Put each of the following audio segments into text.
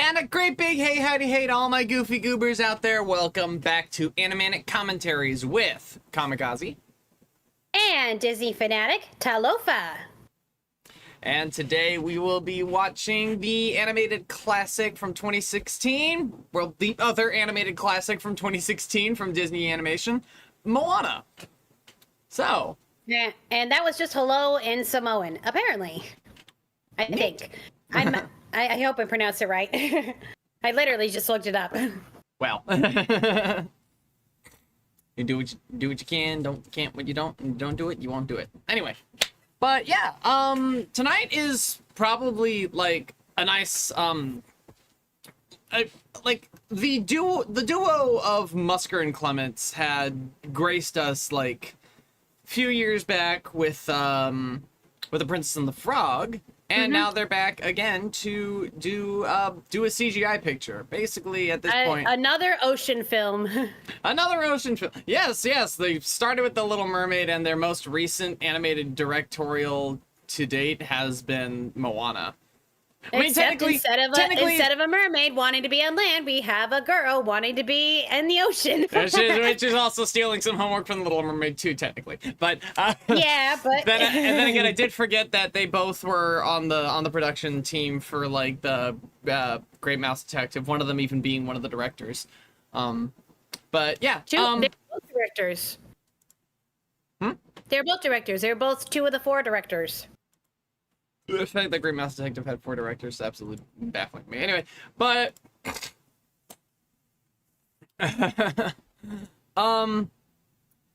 And a great big hey howdy hey to all my goofy goobers out there. Welcome back to Animanic Commentaries with C.Auzi+D.Fanatic. And Disney fanatic, Talofa. And today we will be watching the animated classic from 2016. Well, the other animated classic from 2016 from Disney Animation, Moana. So. Yeah, and that was just hello in Samoan, apparently. I think. I hope I pronounced it right. I literally just looked it up. Well. You do what you can, can't what you don't, and don't do it, you won't do it. Anyway. But yeah, tonight is probably like a nice like the duo of Musker and Clements had graced us like a few years back with The Princess and the Frog, and now they're back again to do a CGI picture. Basically, at this point, another ocean film. Another ocean film. Yes. They started with The Little Mermaid, and their most recent animated directorial to date has been Moana. I mean, Except instead of a mermaid wanting to be on land, we have a girl wanting to be in the ocean. which is also stealing some homework from The Little Mermaid too, technically. But yeah, but then again, I did forget that they both were on the production team for like the Great Mouse Detective. One of them even being one of the directors. But yeah, they're both directors. They're both directors. They're both two of the four directors. The fact that Great Mouse Detective had 4 directors is absolutely baffling to me. Anyway, but but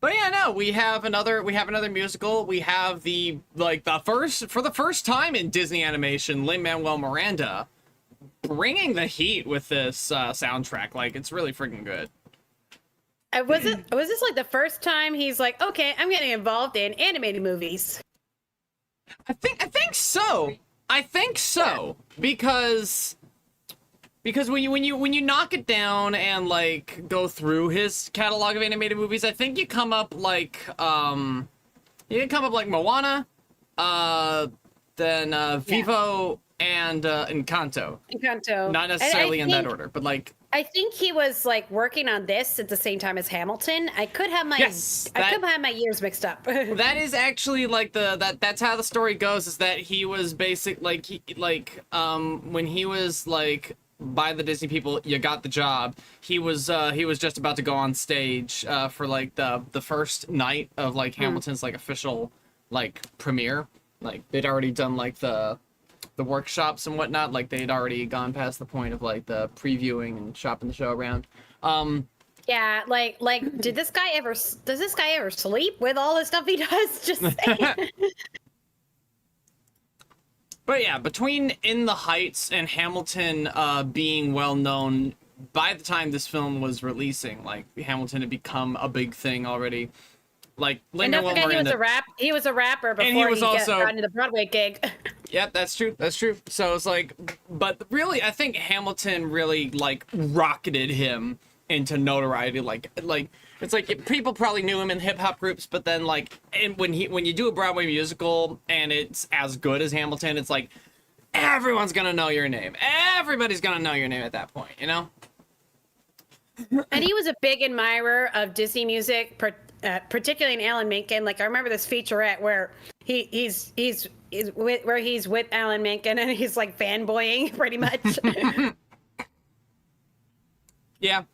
yeah, no, we have another musical. We have the first time in Disney animation, Lin-Manuel Miranda bringing the heat with this soundtrack. Like, it's really freaking good. Was this like the first time he's like, okay, I'm getting involved in animated movies? I think so. Yeah. Because when you knock it down and like go through his catalog of animated movies, I think you come up like Moana, then Vivo and Encanto. Not necessarily in that order, but like I think he was like working on this at the same time as Hamilton. I could have my years mixed up. That is actually like that's how the story goes, is that he was when he was like by the Disney people, you got the job. He was just about to go on stage for like the first night of like Hamilton's like official like premiere. Like they'd already done like the workshops and whatnot. Like they'd already gone past the point of like the previewing and shopping the show around. Yeah, like does this guy ever sleep with all the stuff he does? Just saying. But yeah, between In the Heights and Hamilton being well known, by the time this film was releasing, like Hamilton had become a big thing already. Like Lin-Manuel Miranda, he was a rapper before he got into the Broadway gig. Yep, that's true. So it's like, but really, I think Hamilton really like rocketed him into notoriety. Like it's like people probably knew him in hip hop groups, but then like, and when you do a Broadway musical and it's as good as Hamilton, it's like everyone's gonna know your name. Everybody's gonna know your name at that point, you know. And he was a big admirer of Disney music, particularly in Alan Menken. Like I remember this featurette where he's with Alan Menken and he's like fanboying pretty much. Yeah.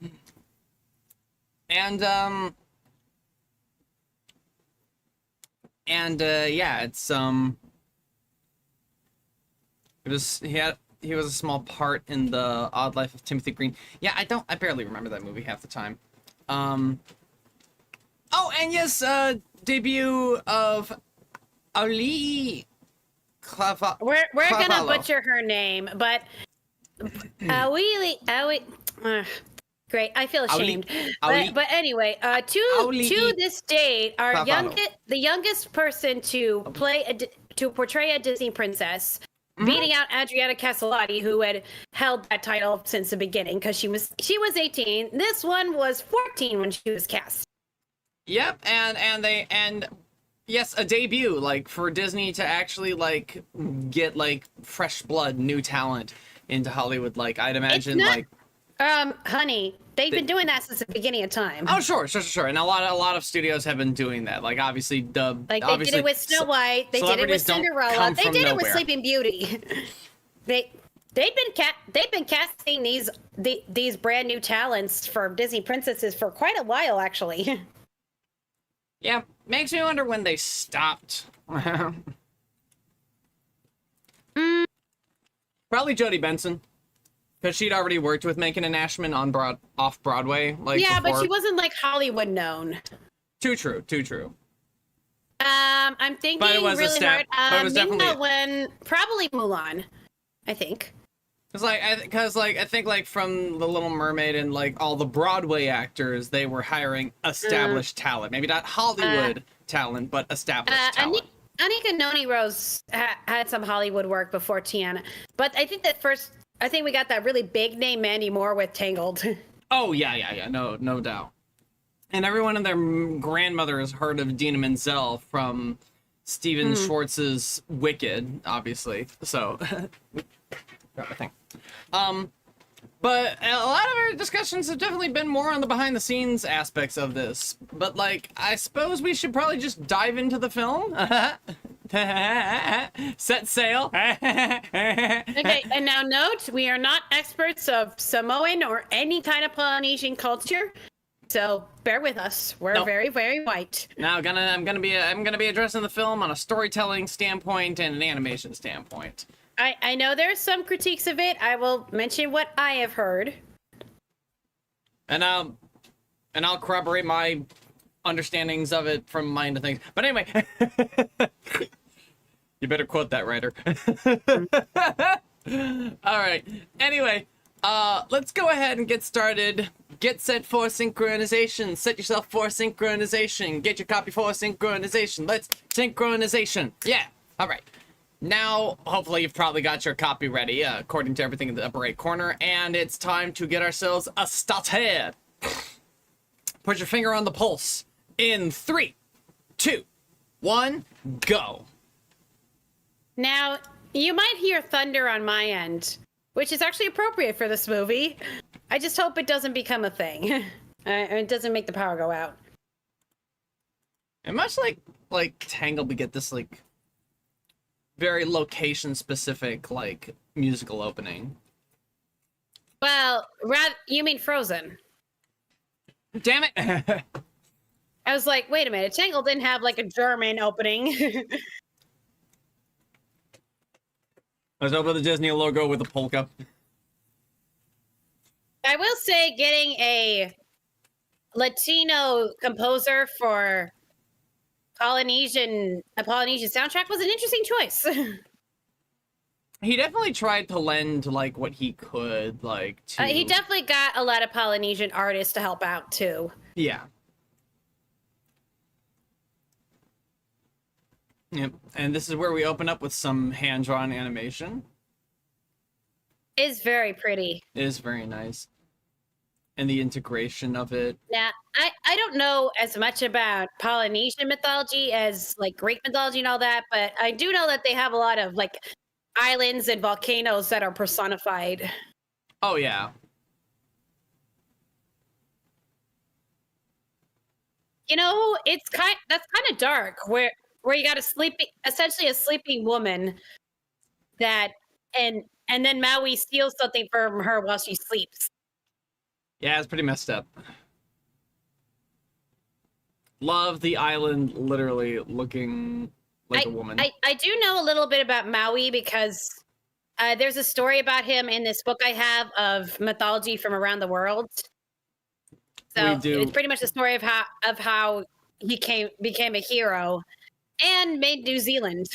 And yeah, it's he was a small part in The Odd Life of Timothy Green. Yeah, I barely remember that movie half the time. Oh, and yes, debut of Ali Clava. We're gonna butcher her name, but great. I feel ashamed. But anyway, to this date, the youngest person to portray a Disney princess, beating out Adriana Caselotti, who had held that title since the beginning because she was 18. This one was 14 when she was cast. Yep, and yes, a debut, like for Disney to actually like get like fresh blood, new talent into Hollywood. Like, I'd imagine, like... honey, they've been doing that since the beginning of time. Oh, sure. And a lot of studios have been doing that. Like, obviously, they did it with Snow White. They did it with Cinderella. They did it with Sleeping Beauty. they've been casting these brand new talents for Disney princesses for quite a while, actually. Yeah, makes me wonder when they stopped. Probably Jodie Benson. Because she'd already worked with Menken and Ashman on off Broadway, like yeah, before. But she wasn't like Hollywood known. Too true. I'm thinking but it was really hard. But it was definitely probably Mulan, I think. I think like from The Little Mermaid and like all the Broadway actors, they were hiring established talent. Maybe not Hollywood talent, but established talent. Anika Noni Rose had some Hollywood work before Tiana, but I think I think we got that really big name Mandy Moore with Tangled. Oh yeah, no doubt. And everyone and their grandmother has heard of Dina Menzel from Steven Schwartz's Wicked, obviously. So, grab a thing. But a lot of our discussions have definitely been more on the behind-the-scenes aspects of this. But, like, I suppose we should probably just dive into the film. Set sail. Okay, and now note, we are not experts of Samoan or any kind of Polynesian culture. So bear with us. We're very, very white. Now I'm gonna be addressing the film on a storytelling standpoint and an animation standpoint. I know there's some critiques of it. I will mention what I have heard. And I'll corroborate my understandings of it from my end of things. But anyway, you better quote that, writer. All right. Anyway, let's go ahead and get started. Get set for synchronization. Set yourself for synchronization. Get your copy for synchronization. Let's synchronization. Yeah. All right. Now, hopefully you've probably got your copy ready, according to everything in the upper right corner, and it's time to get ourselves a started. Put your finger on the pulse. In 3, 2, 1, go. Now, you might hear thunder on my end, which is actually appropriate for this movie. I just hope it doesn't become a thing. It doesn't make the power go out. And much like Tangled, we get this, like, very location-specific, like, musical opening. Well, you mean Frozen. Damn it! I was like, wait a minute, Tangled didn't have, like, a German opening. Let's open the Disney logo with a polka. I will say getting a Latino composer for a Polynesian soundtrack was an interesting choice. He definitely tried to lend, like, what he could, like, to... he definitely got a lot of Polynesian artists to help out, too. Yeah. Yep. And this is where we open up with some hand-drawn animation. It's very pretty. It is very nice. And the integration of it. Now, I don't know as much about Polynesian mythology as, like, Greek mythology and all that, but I do know that they have a lot of, like, islands and volcanoes that are personified. Oh, yeah. You know, that's kind of dark, where you got essentially a sleeping woman that, and then Maui steals something from her while she sleeps. Yeah, it's pretty messed up. Love the island literally looking like a woman. I do know a little bit about Maui because there's a story about him in this book I have of mythology from around the world. So it's pretty much the story of how he became a hero and made New Zealand.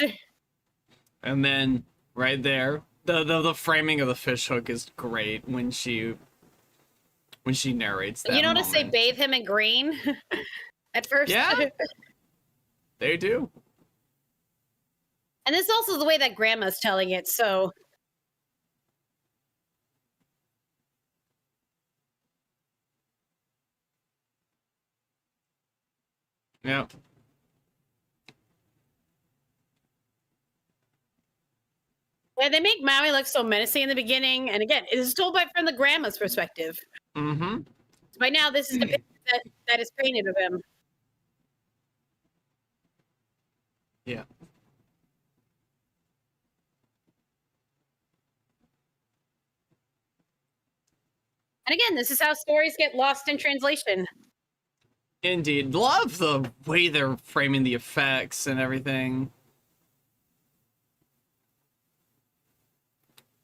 And then right there, the framing of the fishhook is great when she narrates that. You notice they bathe him in green at first? Yeah. They do. And this is also the way that Grandma's telling it, so. Yeah. Yeah, they make Maui look so menacing in the beginning, and again, it is told from the grandma's perspective. Mm-hmm. By now, this is the picture that is painted of him. Yeah. And again, this is how stories get lost in translation. Indeed. Love the way they're framing the effects and everything.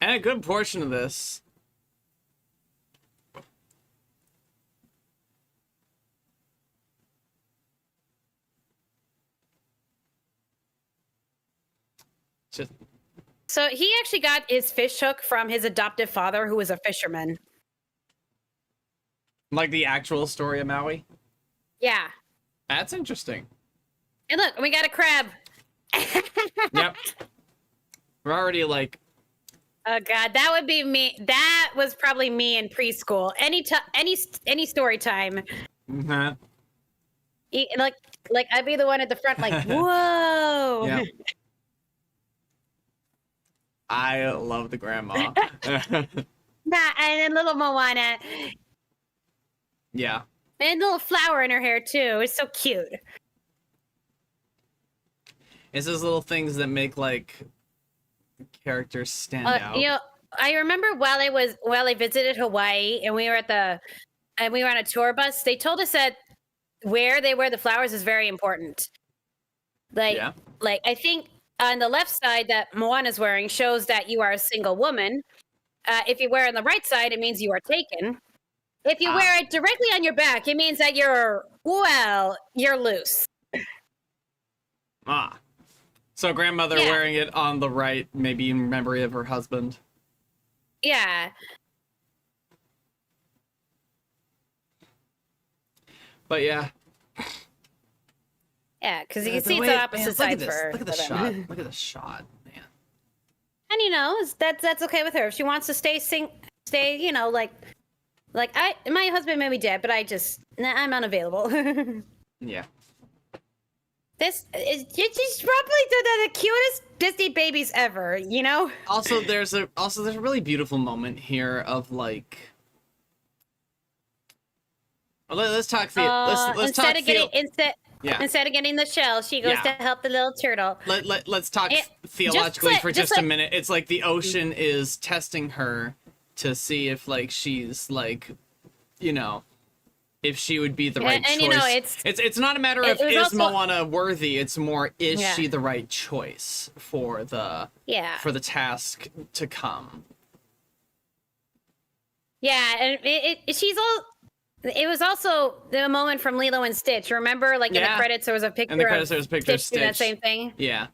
And a good portion of this. Just... So he actually got his fish hook from his adoptive father, who was a fisherman. Like the actual story of Maui? Yeah. That's interesting. And look, we got a crab. Yep. We're already like... Oh God, that would be me. That was probably me in preschool. Any story time. Uh-huh. Like I'd be the one at the front, like, whoa. Yeah. I love the grandma. And then little Moana. Yeah. And a little flower in her hair too. It's so cute. It's those little things that make like characters stand out. You know, I remember while I visited Hawaii and we were on a tour bus, they told us that where they wear the flowers is very important. Like I think on the left side that Moana's wearing shows that you are a single woman. If you wear it on the right side, it means you are taken. If you wear it directly on your back, it means that you're loose. So grandmother wearing it on the right, maybe in memory of her husband. Yeah. But yeah. Yeah, because you can see it's the opposite side for her. Look at the shot. Look at the shot, man. And you know, that's okay with her. If she wants to stay, you know, like my husband may be dead, but I'm unavailable. Yeah. She's probably the cutest Disney babies ever, you know? Also, there's a really beautiful moment here of like. Let's talk. Instead of getting the shell, she goes to help the little turtle. Let's talk theologically for just a minute. It's like the ocean is testing her to see if like she's like, you know, if she would be the right choice. You know, it's not a matter of is Moana worthy. It's more is she the right choice for the task to come. Yeah, and it was also the moment from Lilo and Stitch. Remember, like in the credits, there was a picture of Stitch doing that same thing. Yeah.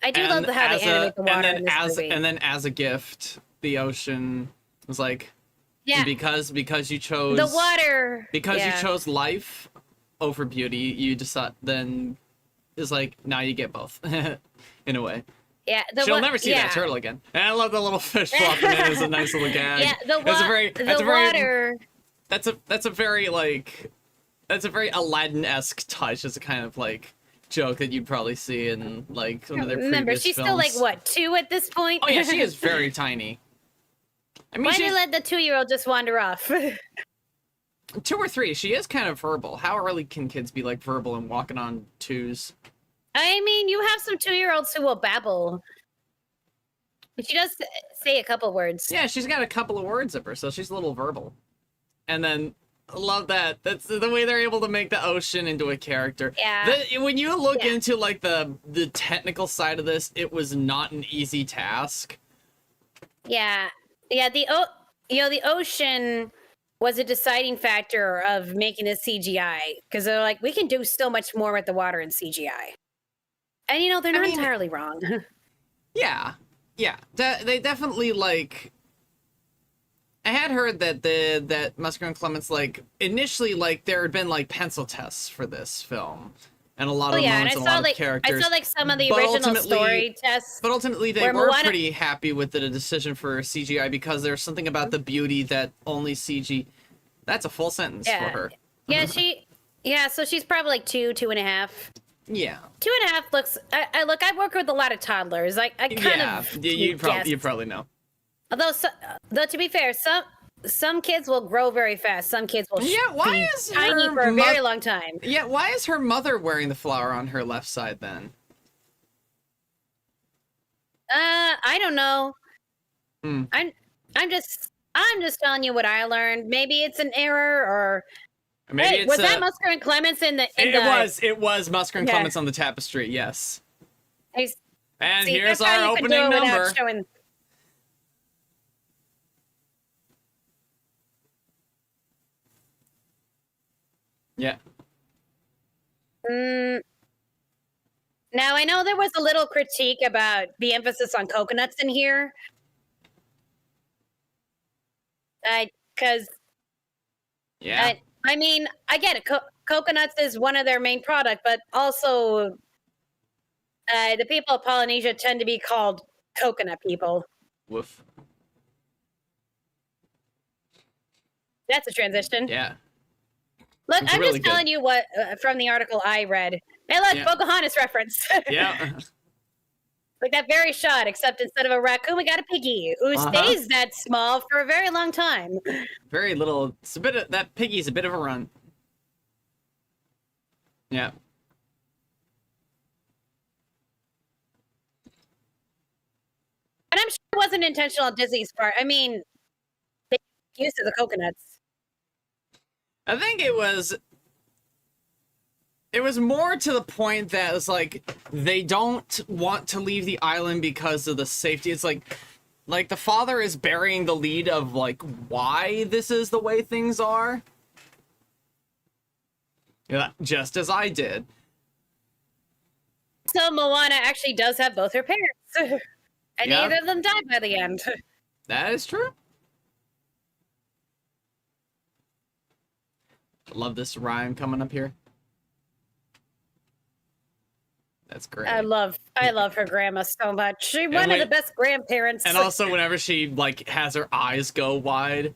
I do love how they animate the water in this movie. And then as a gift, the ocean was like, because you chose the water, you chose life over beauty, you decide then is like now you get both in a way. Yeah, she'll never see that turtle again. And I love the little fish flopping in as a nice little gag. Yeah, that's a very Aladdin-esque touch. It's a kind of like joke that you'd probably see in like some of their previous films. She's still like what, 2 at this point? Oh yeah, she is very tiny. I mean, why did you let the 2-year-old just wander off? 2 or 3. She is kind of verbal. How early can kids be like verbal and walking on 2s? I mean, you have some 2-year-olds who will babble. But she does say a couple words. Yeah, she's got a couple of words of her, so she's a little verbal. And then, I love that. That's the way they're able to make the ocean into a character. Yeah. When you look into like the technical side of this, it was not an easy task. Yeah. Yeah, the ocean was a deciding factor of making this CGI. Because they're like, we can do so much more with the water in CGI. And, you know, they're not entirely wrong. Yeah. They definitely, like... I had heard that Musker and Clements, like, initially, like, there had been, like, pencil tests for this film. And a lot of moments and a lot of characters. I saw, like, some of the original story tests. But ultimately, they were pretty happy with the decision for CGI because there's something about the beauty that only CG... That's a full sentence for her. Yeah, so she's probably, like, 2.5. Yeah. 2.5 looks. I look. I work with a lot of toddlers. I kind of. You probably know. Although, though to be fair, some kids will grow very fast. Some kids will be tiny for a very long time. Yeah. Why is her mother wearing the flower on her left side then? I don't know. I'm just telling you what I learned. Maybe it's an error, or maybe was that Musker and Clements in the? It was Musker and Clements on the tapestry. Yes. And here's our opening number. Yeah. Now, I know there was a little critique about the emphasis on coconuts in here. Because... Yeah. I mean, I get it. Coconuts is one of their main product, but also the people of Polynesia tend to be called coconut people. Woof. That's a transition. Yeah. Look, I'm really just telling you what from the article I read. Hey, look, Pocahontas reference. Yeah. Like that very shot, except instead of a raccoon, we got a piggy who stays that small for a very long time. Very little. It's a bit of that piggy's a bit of a run. Yeah. And I'm sure it wasn't intentional on Disney's part. I mean, they used to the coconuts. I think it was more to the point that it's like they don't want to leave the island because of the safety. It's like the father is burying the lead of like why this is the way things are. Yeah, just as I did. So Moana actually does have both her parents. And neither of them died by the end. That is true. I love this rhyme coming up here. That's great. I love her grandma so much. She's one of the best grandparents. And also whenever she like has her eyes go wide,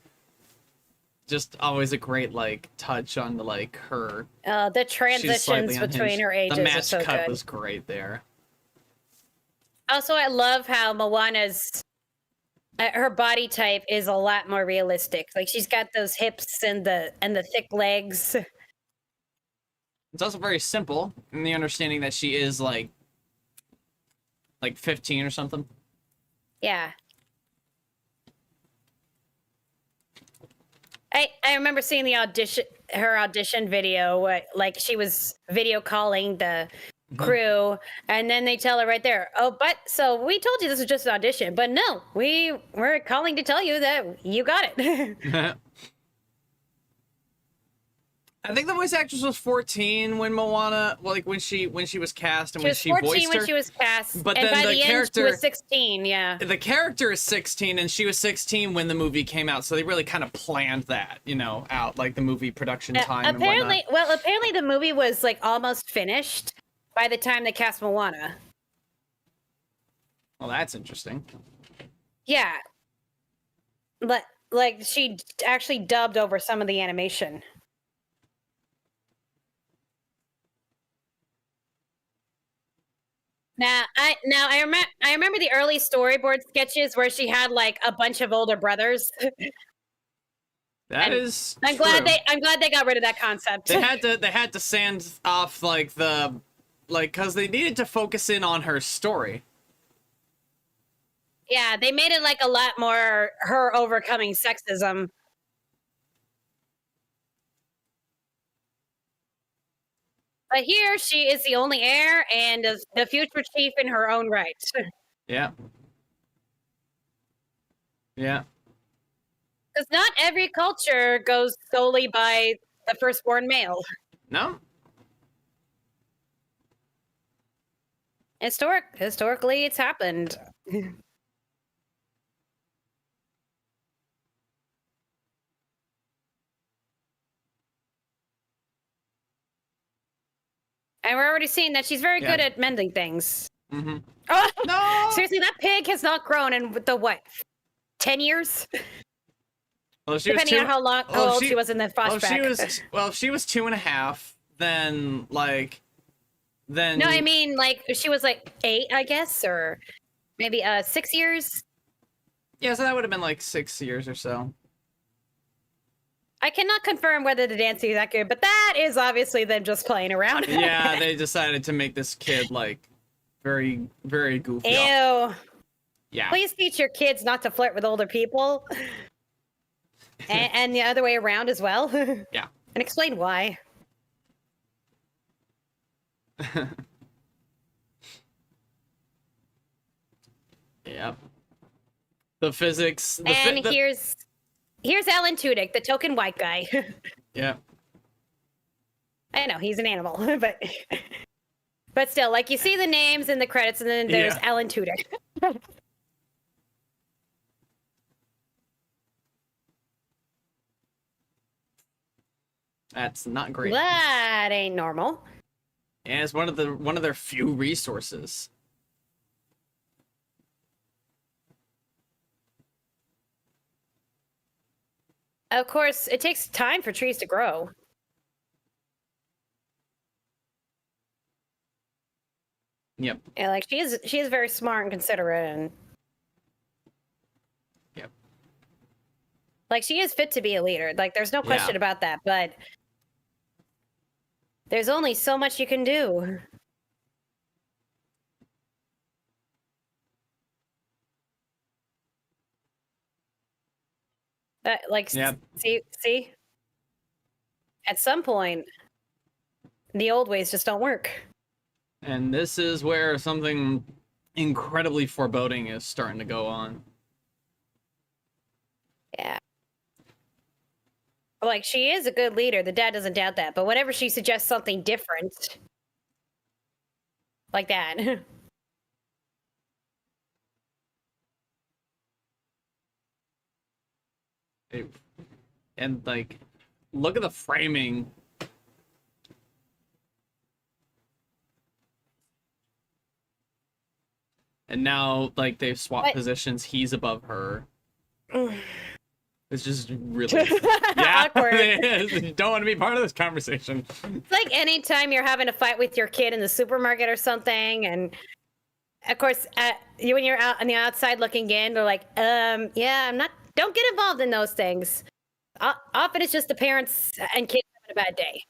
just always a great like touch on the like her. The transitions between her ages. The match so cut good. was great there. Also, I love how Moana's her body type is a lot more realistic. Like she's got those hips and the thick legs. It's also very simple in the understanding that she is like 15 or something. Yeah. I remember seeing her audition video, like she was video calling the crew, and then they tell her right there, oh, but so we told you this was just an audition, but no, we're calling to tell you that you got it. I think the voice actress was 14 when Moana, well, like when she was cast and when she voiced her. She was 14 when she was cast, but and then by the character end, she was 16. Yeah, the character is 16, and she was 16 when the movie came out, so they really kind of planned that, out like the movie production time. Apparently, apparently the movie was like almost finished by the time they cast Moana. Well, that's interesting. Yeah, but like she actually dubbed over some of the animation. I remember the early storyboard sketches where she had like a bunch of older brothers. That is I'm true. glad they got rid of that concept. They had to sand off because they needed to focus in on her story. Yeah, they made it like a lot more her overcoming sexism. But here, she is the only heir and the future chief in her own right. Yeah. Yeah. Because not every culture goes solely by the firstborn male. No. Historically, it's happened. And we're already seeing that she's very good at mending things. Mm-hmm. Oh, no! Seriously, that pig has not grown in 10 years? Well, depending on how old she was in the flashback. If she was 2.5, then then no, I mean like she was like 8, I guess, or maybe 6 years. Yeah, so that would have been like 6 years or so. I cannot confirm whether the dancing is that good, but that is obviously them just playing around. Yeah, they decided to make this kid like very, very goofy. Ew. Yeah. Please teach your kids not to flirt with older people. and the other way around as well. Yeah. And explain why. Yep. The physics. And here's Alan Tudyk, the token white guy. Yeah. I know he's an animal, but still, like you see the names in the credits, and then there's Alan Tudyk. That's not great. That ain't normal. And it's one of their few resources. Of course, it takes time for trees to grow. Yep. Yeah, like she is very smart and considerate, and yep. Like she is fit to be a leader. Like there's no question about that, but there's only so much you can do. See? At some point, the old ways just don't work. And this is where something incredibly foreboding is starting to go on. Yeah. Like, she is a good leader. The dad doesn't doubt that. But whenever she suggests something different, like that. And, like, look at the framing. And now, like, they've swapped positions. He's above her. It's just really awkward. It is. You don't want to be part of this conversation. It's like anytime you're having a fight with your kid in the supermarket or something, and of course, when you're out on the outside looking in, they're like, yeah, I'm not. Don't get involved in those things. Often it's just the parents and kids having a bad day.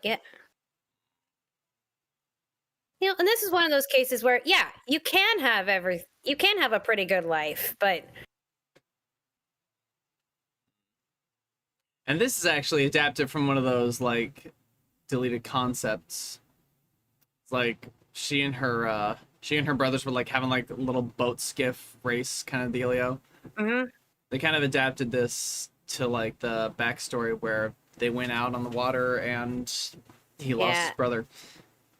Yeah. You know, and this is one of those cases where, yeah, you can have a pretty good life, but. And this is actually adapted from one of those, like, deleted concepts. It's like she and her brothers were like having like a little boat skiff race kind of dealio. Mm-hmm. They kind of adapted this to like the backstory where they went out on the water and he lost his brother.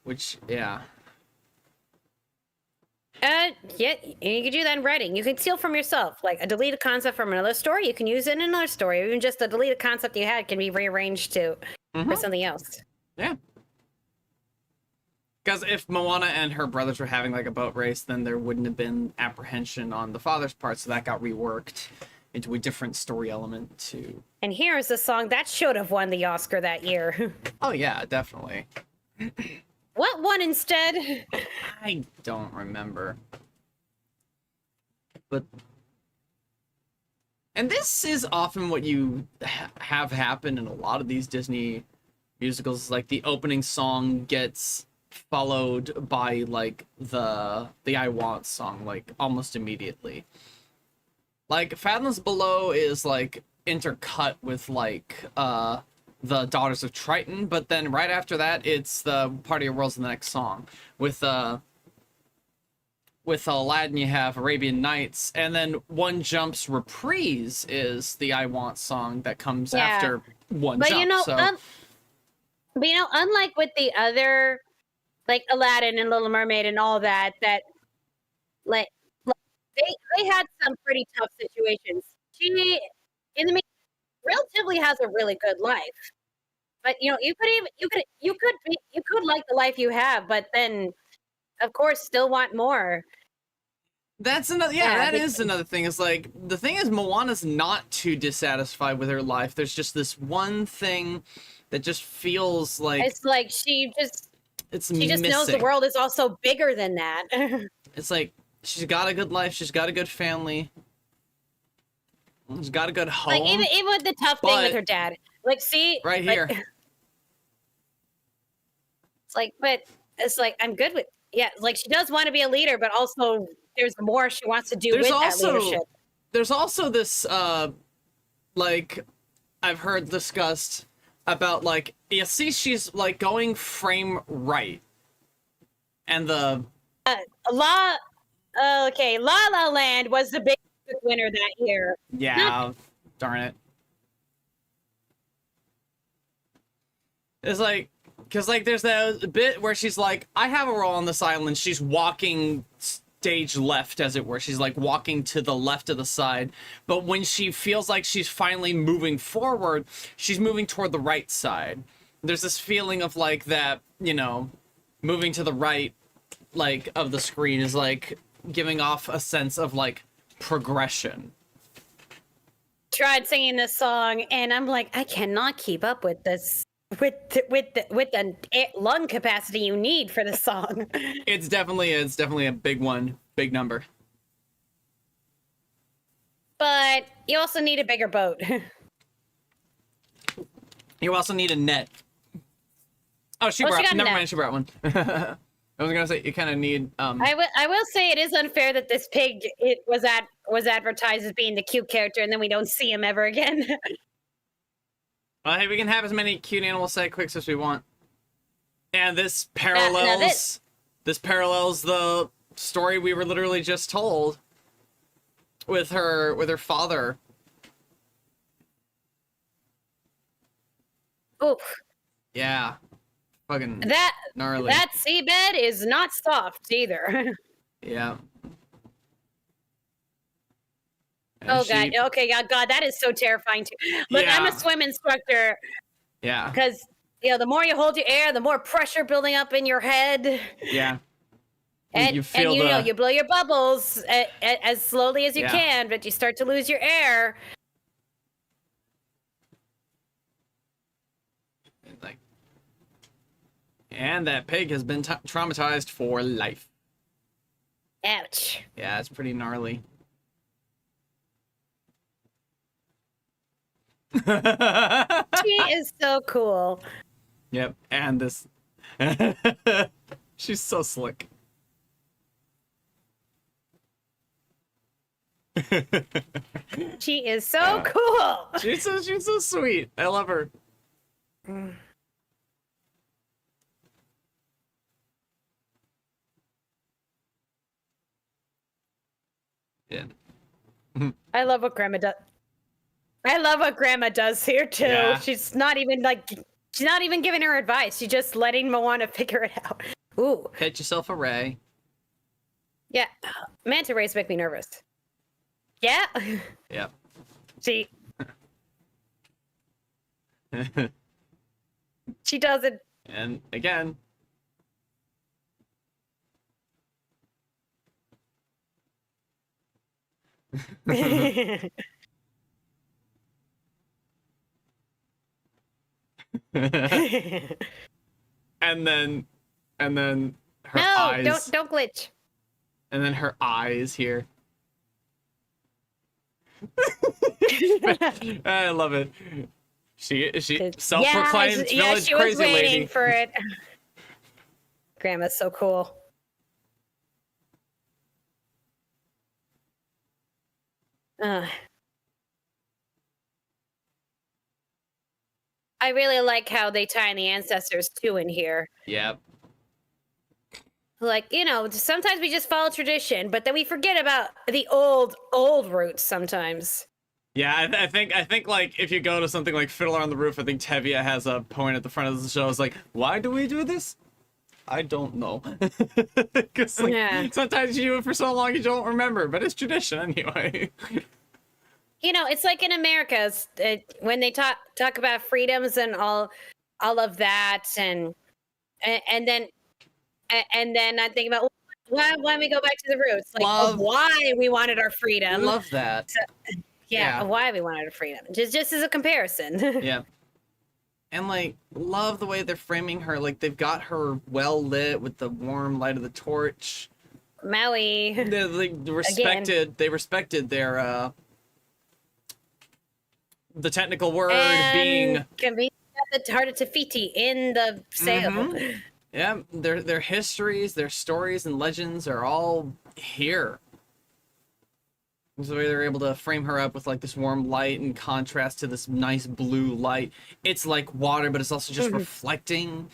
Which, yeah. Yeah, you can do that in writing. You can steal from yourself, like a deleted concept from another story. You can use it in another story. Even just a deleted concept you had can be rearranged for something else. Yeah. Because if Moana and her brothers were having like a boat race, then there wouldn't have been apprehension on the father's part, so that got reworked into a different story element too. And here's a song that should have won the Oscar that year. Oh yeah, definitely. What won instead? I don't remember. And this is often what you have happen in a lot of these Disney musicals. Like the opening song gets followed by like the I Want song, like almost immediately. Like Fathoms Below is like intercut with like the Daughters of Triton, but then right after that it's the Party of Worlds in the next song. With Aladdin you have Arabian Nights, and then One Jump's reprise is the I Want song that comes after One Jump. But you know, unlike with the other, like Aladdin and Little Mermaid and all that like they had some pretty tough situations. She, in the meantime, relatively has a really good life. But you know, you could like the life you have, but then of course still want more. That's another, that is another thing. Is like, the thing is, Moana's not too dissatisfied with her life. There's just this one thing that just feels like it's like she just knows the world is also bigger than that. It's like she's got a good life, she's got a good family, she's got a good home. Like even with the tough thing with her dad, like right here. It's like, but it's like I'm good with like she does want to be a leader, but also there's more she wants to do that leadership. There's also this like I've heard discussed about, like, you see she's like going frame right, and the La La Land was the big winner that year. Yeah, darn it. It's like, because like there's that bit where she's like, I have a role on this island. She's walking stage left, as it were. She's like walking to the left of the side. But when she feels like she's finally moving forward, she's moving toward the right side. There's this feeling of like that, you know, moving to the right, like, of the screen is like giving off a sense of like progression. Tried singing this song and I'm like, I cannot keep up with this. With the lung capacity you need for the song. It's definitely a big one, big number. But you also need a bigger boat. You also need a net. Oh, never mind, she brought one. I was gonna say you kind of need. I will say it is unfair that this pig was advertised as being the cute character, and then we don't see him ever again. Well, hey, we can have as many cute animal sidekicks as we want. And this parallels this parallels the story we were literally just told with her father. Oof. Yeah. Fucking gnarly. That seabed is not soft either. Yeah. And God, okay, God, that is so terrifying too. Look, I'm a swim instructor. Yeah. Because, you know, the more you hold your air, the more pressure building up in your head. Yeah. And you know, you blow your bubbles as slowly as you can, but you start to lose your air. Like, and that pig has been traumatized for life. Ouch. Yeah, it's pretty gnarly. She is so cool. Yep, and this she's so slick. She is so cool. She's so sweet. I love her. Yeah. I love what Grandma does. I love what Grandma does here too. Yeah. She's not even giving her advice. She's just letting Moana figure it out. Ooh. Catch yourself a ray. Yeah. Manta rays make me nervous. Yeah. Yep. She does it. And again. and then her eyes. No, don't glitch. And then her eyes here. I love it. She self-proclaimed village she crazy was waiting lady for it. Grandma's so cool. I really like how they tie in the ancestors too in here. Yep. Like, you know, sometimes we just follow tradition, but then we forget about the old roots sometimes. Yeah, I think like if you go to something like Fiddler on the Roof, I think Tevye has a point at the front of the show. It's like, why do we do this? I don't know. Because like, sometimes you do it for so long you don't remember, but it's tradition anyway. You know, it's like in America when they talk about freedoms and all of that, and then I think about Why we go back to the roots, like of why we wanted our freedom. Love that. So, yeah, why we wanted our freedom. Just as a comparison. Yeah. And like, love the way they're framing her. Like, they've got her well lit with the warm light of the torch. Maui. They respected their the technical word being convenient the Heart of Tafiti in the sail. Mm-hmm. Yeah, their histories, their stories and legends are all here. The way they're able to frame her up with like this warm light in contrast to this nice blue light. It's like water, but it's also just reflecting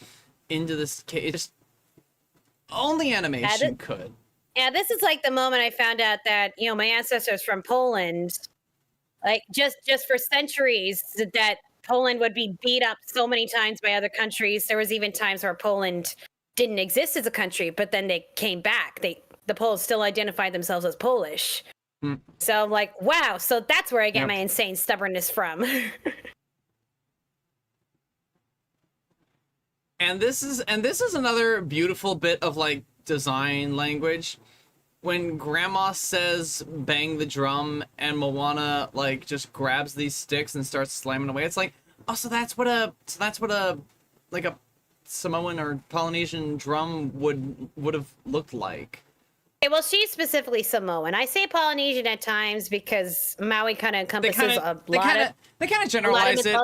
into this. It just only animation could. Yeah, this is like the moment I found out that my ancestors from Poland, like just for centuries, that Poland would be beat up so many times by other countries. There was even times where Poland didn't exist as a country, but then they came back. The Poles still identified themselves as Polish. So I'm like, wow, so that's where I get my insane stubbornness from. And this is another beautiful bit of like design language. When Grandma says bang the drum and Moana like just grabs these sticks and starts slamming away, it's like, oh, so that's what a like a Samoan or Polynesian drum would have looked like. Well, she's specifically Samoan. I say Polynesian at times because Maui kind of encompasses they kind of generalize it.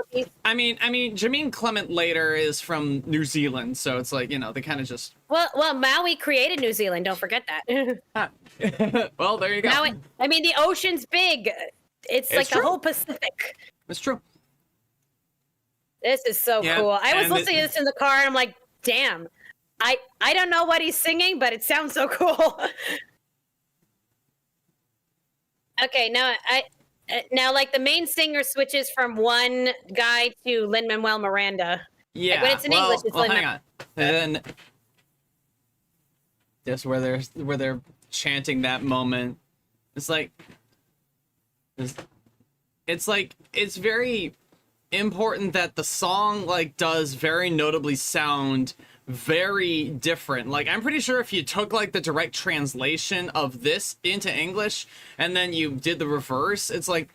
I mean, Jameen Clement later is from New Zealand, so it's like, they kind of just. Well, Maui created New Zealand. Don't forget that. Well, there you go. Maui, I mean, the ocean's big. It's like true. The whole Pacific. It's true. This is so cool. I was listening to this in the car, and I'm like, damn. I don't know what he's singing, but it sounds so cool. Okay, now like the main singer switches from one guy to Lin-Manuel Miranda. Yeah, like when it's in English, it's hang on. And then just where they're chanting that moment, it's like it's very important that the song like does very notably sound very different. Like, I'm pretty sure if you took like the direct translation of this into English and then you did the reverse, it's like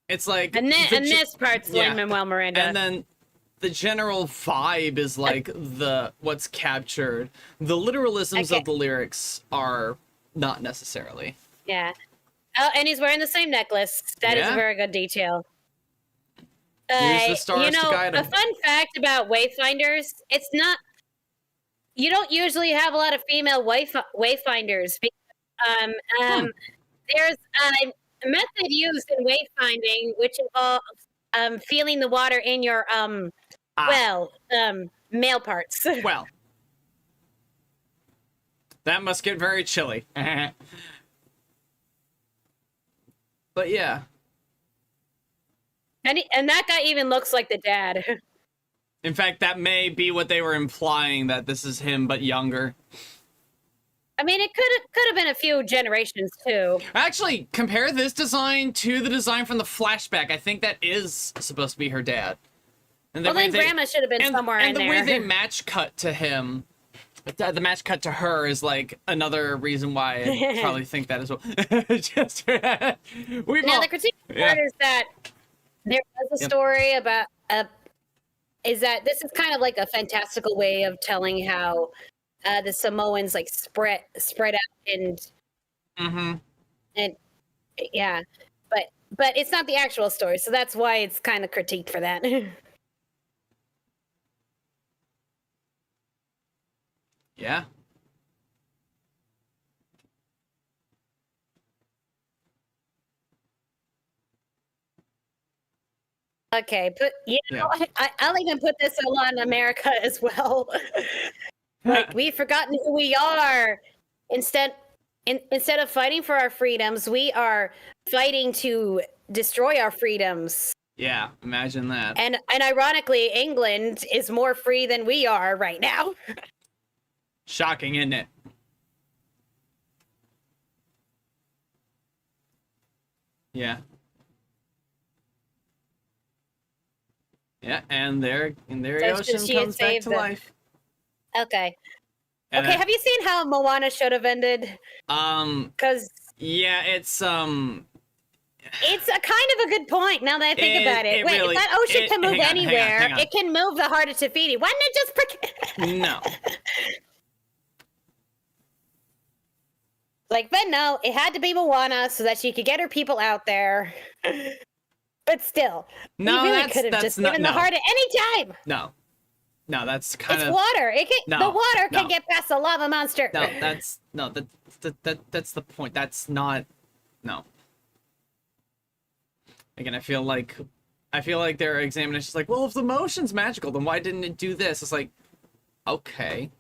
and this part's Lin-Manuel Miranda, and then the general vibe is like what's captured. The literalisms of the lyrics are not necessarily. Yeah. Oh, and he's wearing the same necklace. That is a very good detail. Use the stars to guide him. A fun fact about wayfinders, you don't usually have a lot of female wayfinders. There's a method used in wayfinding which involves feeling the water in your male parts. Well, that must get very chilly. But yeah. And that guy even looks like the dad. In fact, that may be what they were implying, that this is him, but younger. I mean, it could have been a few generations, too. Actually, compare this design to the design from the flashback. I think that is supposed to be her dad. And then Grandma should have been somewhere in there. And the way they match cut to him, the match cut to her is like another reason why I probably think that as well. The critique part is that there was a story about is that this is kind of like a fantastical way of telling how the Samoans like spread out and yeah, but it's not the actual story, so that's why it's kind of critiqued for that. Yeah. Okay, but I'll even put this on America as well. Like, we've forgotten who we are. Instead of fighting for our freedoms, we are fighting to destroy our freedoms. Yeah, imagine that. And ironically, England is more free than we are right now. Shocking, isn't it? Yeah. Yeah, and there Ocean comes back to life. Okay. Okay, have you seen how Moana should have ended? Because yeah, it's a kind of a good point now that I think about it. Wait, really, if that ocean can move anywhere, hang on. It can move the heart of Te-Fiti. Why didn't it just No. Like, but no, it had to be Moana so that she could get her people out there. But still, no, you really could have just given the heart at any time. No, that's kind of water. It can the water can get past the lava monster. No, that's the point. That's not Again, I feel like their examination's like, well, if the motion's magical, then why didn't it do this? It's like, okay.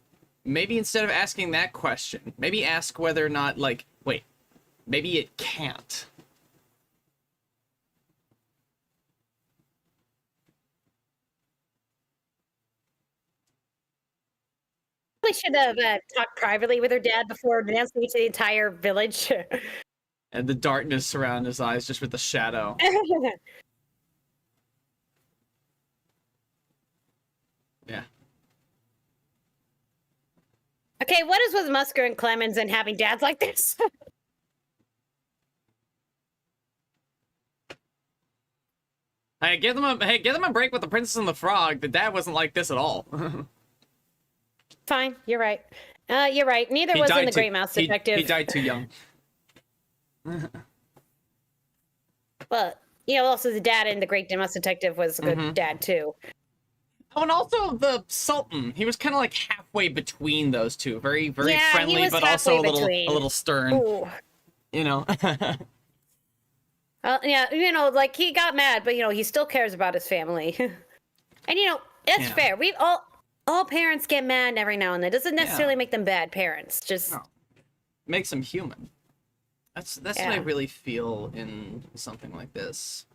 Maybe instead of asking that question, maybe ask whether or not, like, wait, maybe it can't. They should have talked privately with her dad before announcing it to the entire village. And the darkness around his eyes, just with the shadow. Yeah. Okay, what is with Musker and Clemens and having dads like this? Hey, give them a break with the Princess and the Frog. The dad wasn't like this at all. Fine, you're right. You're right. Neither was in the Great Mouse Detective. He died too young. Well, also the dad in the Great Mouse Detective was a good dad too. Oh, and also the Sultan. He was kind of like halfway between those two. Very, very friendly, but also a little stern. Ooh. Yeah, like he got mad, but he still cares about his family. And that's fair. We all parents get mad every now and then. It doesn't necessarily make them bad parents. Just makes them human. That's what I really feel in something like this.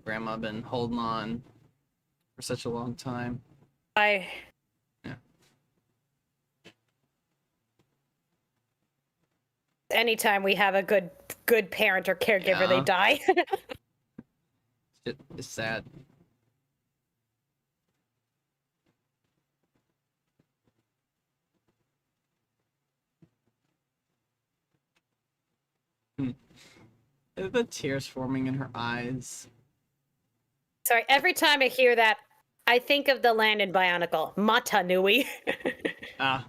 Grandma been holding on for such a long time. Yeah. Anytime we have a good parent or caregiver, they die. It's sad. The tears forming in her eyes. Sorry, every time I hear that, I think of the land in Bionicle, Mata Nui. And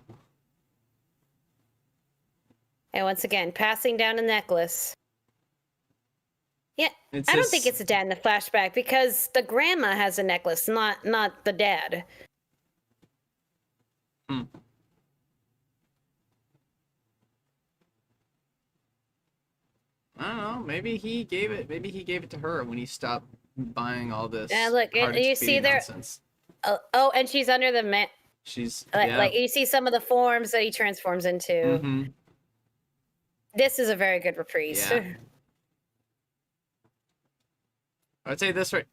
once again, passing down a necklace. Yeah, I don't think it's the dad in the flashback because the grandma has a necklace, not the dad. Hmm. I don't know. Maybe he gave it to her when he stopped buying all this. Yeah, look, you see there. Nonsense. Oh, and she's under the mat. She's like you see some of the forms that he transforms into. Mm-hmm. This is a very good reprise. Yeah. I'd say this right.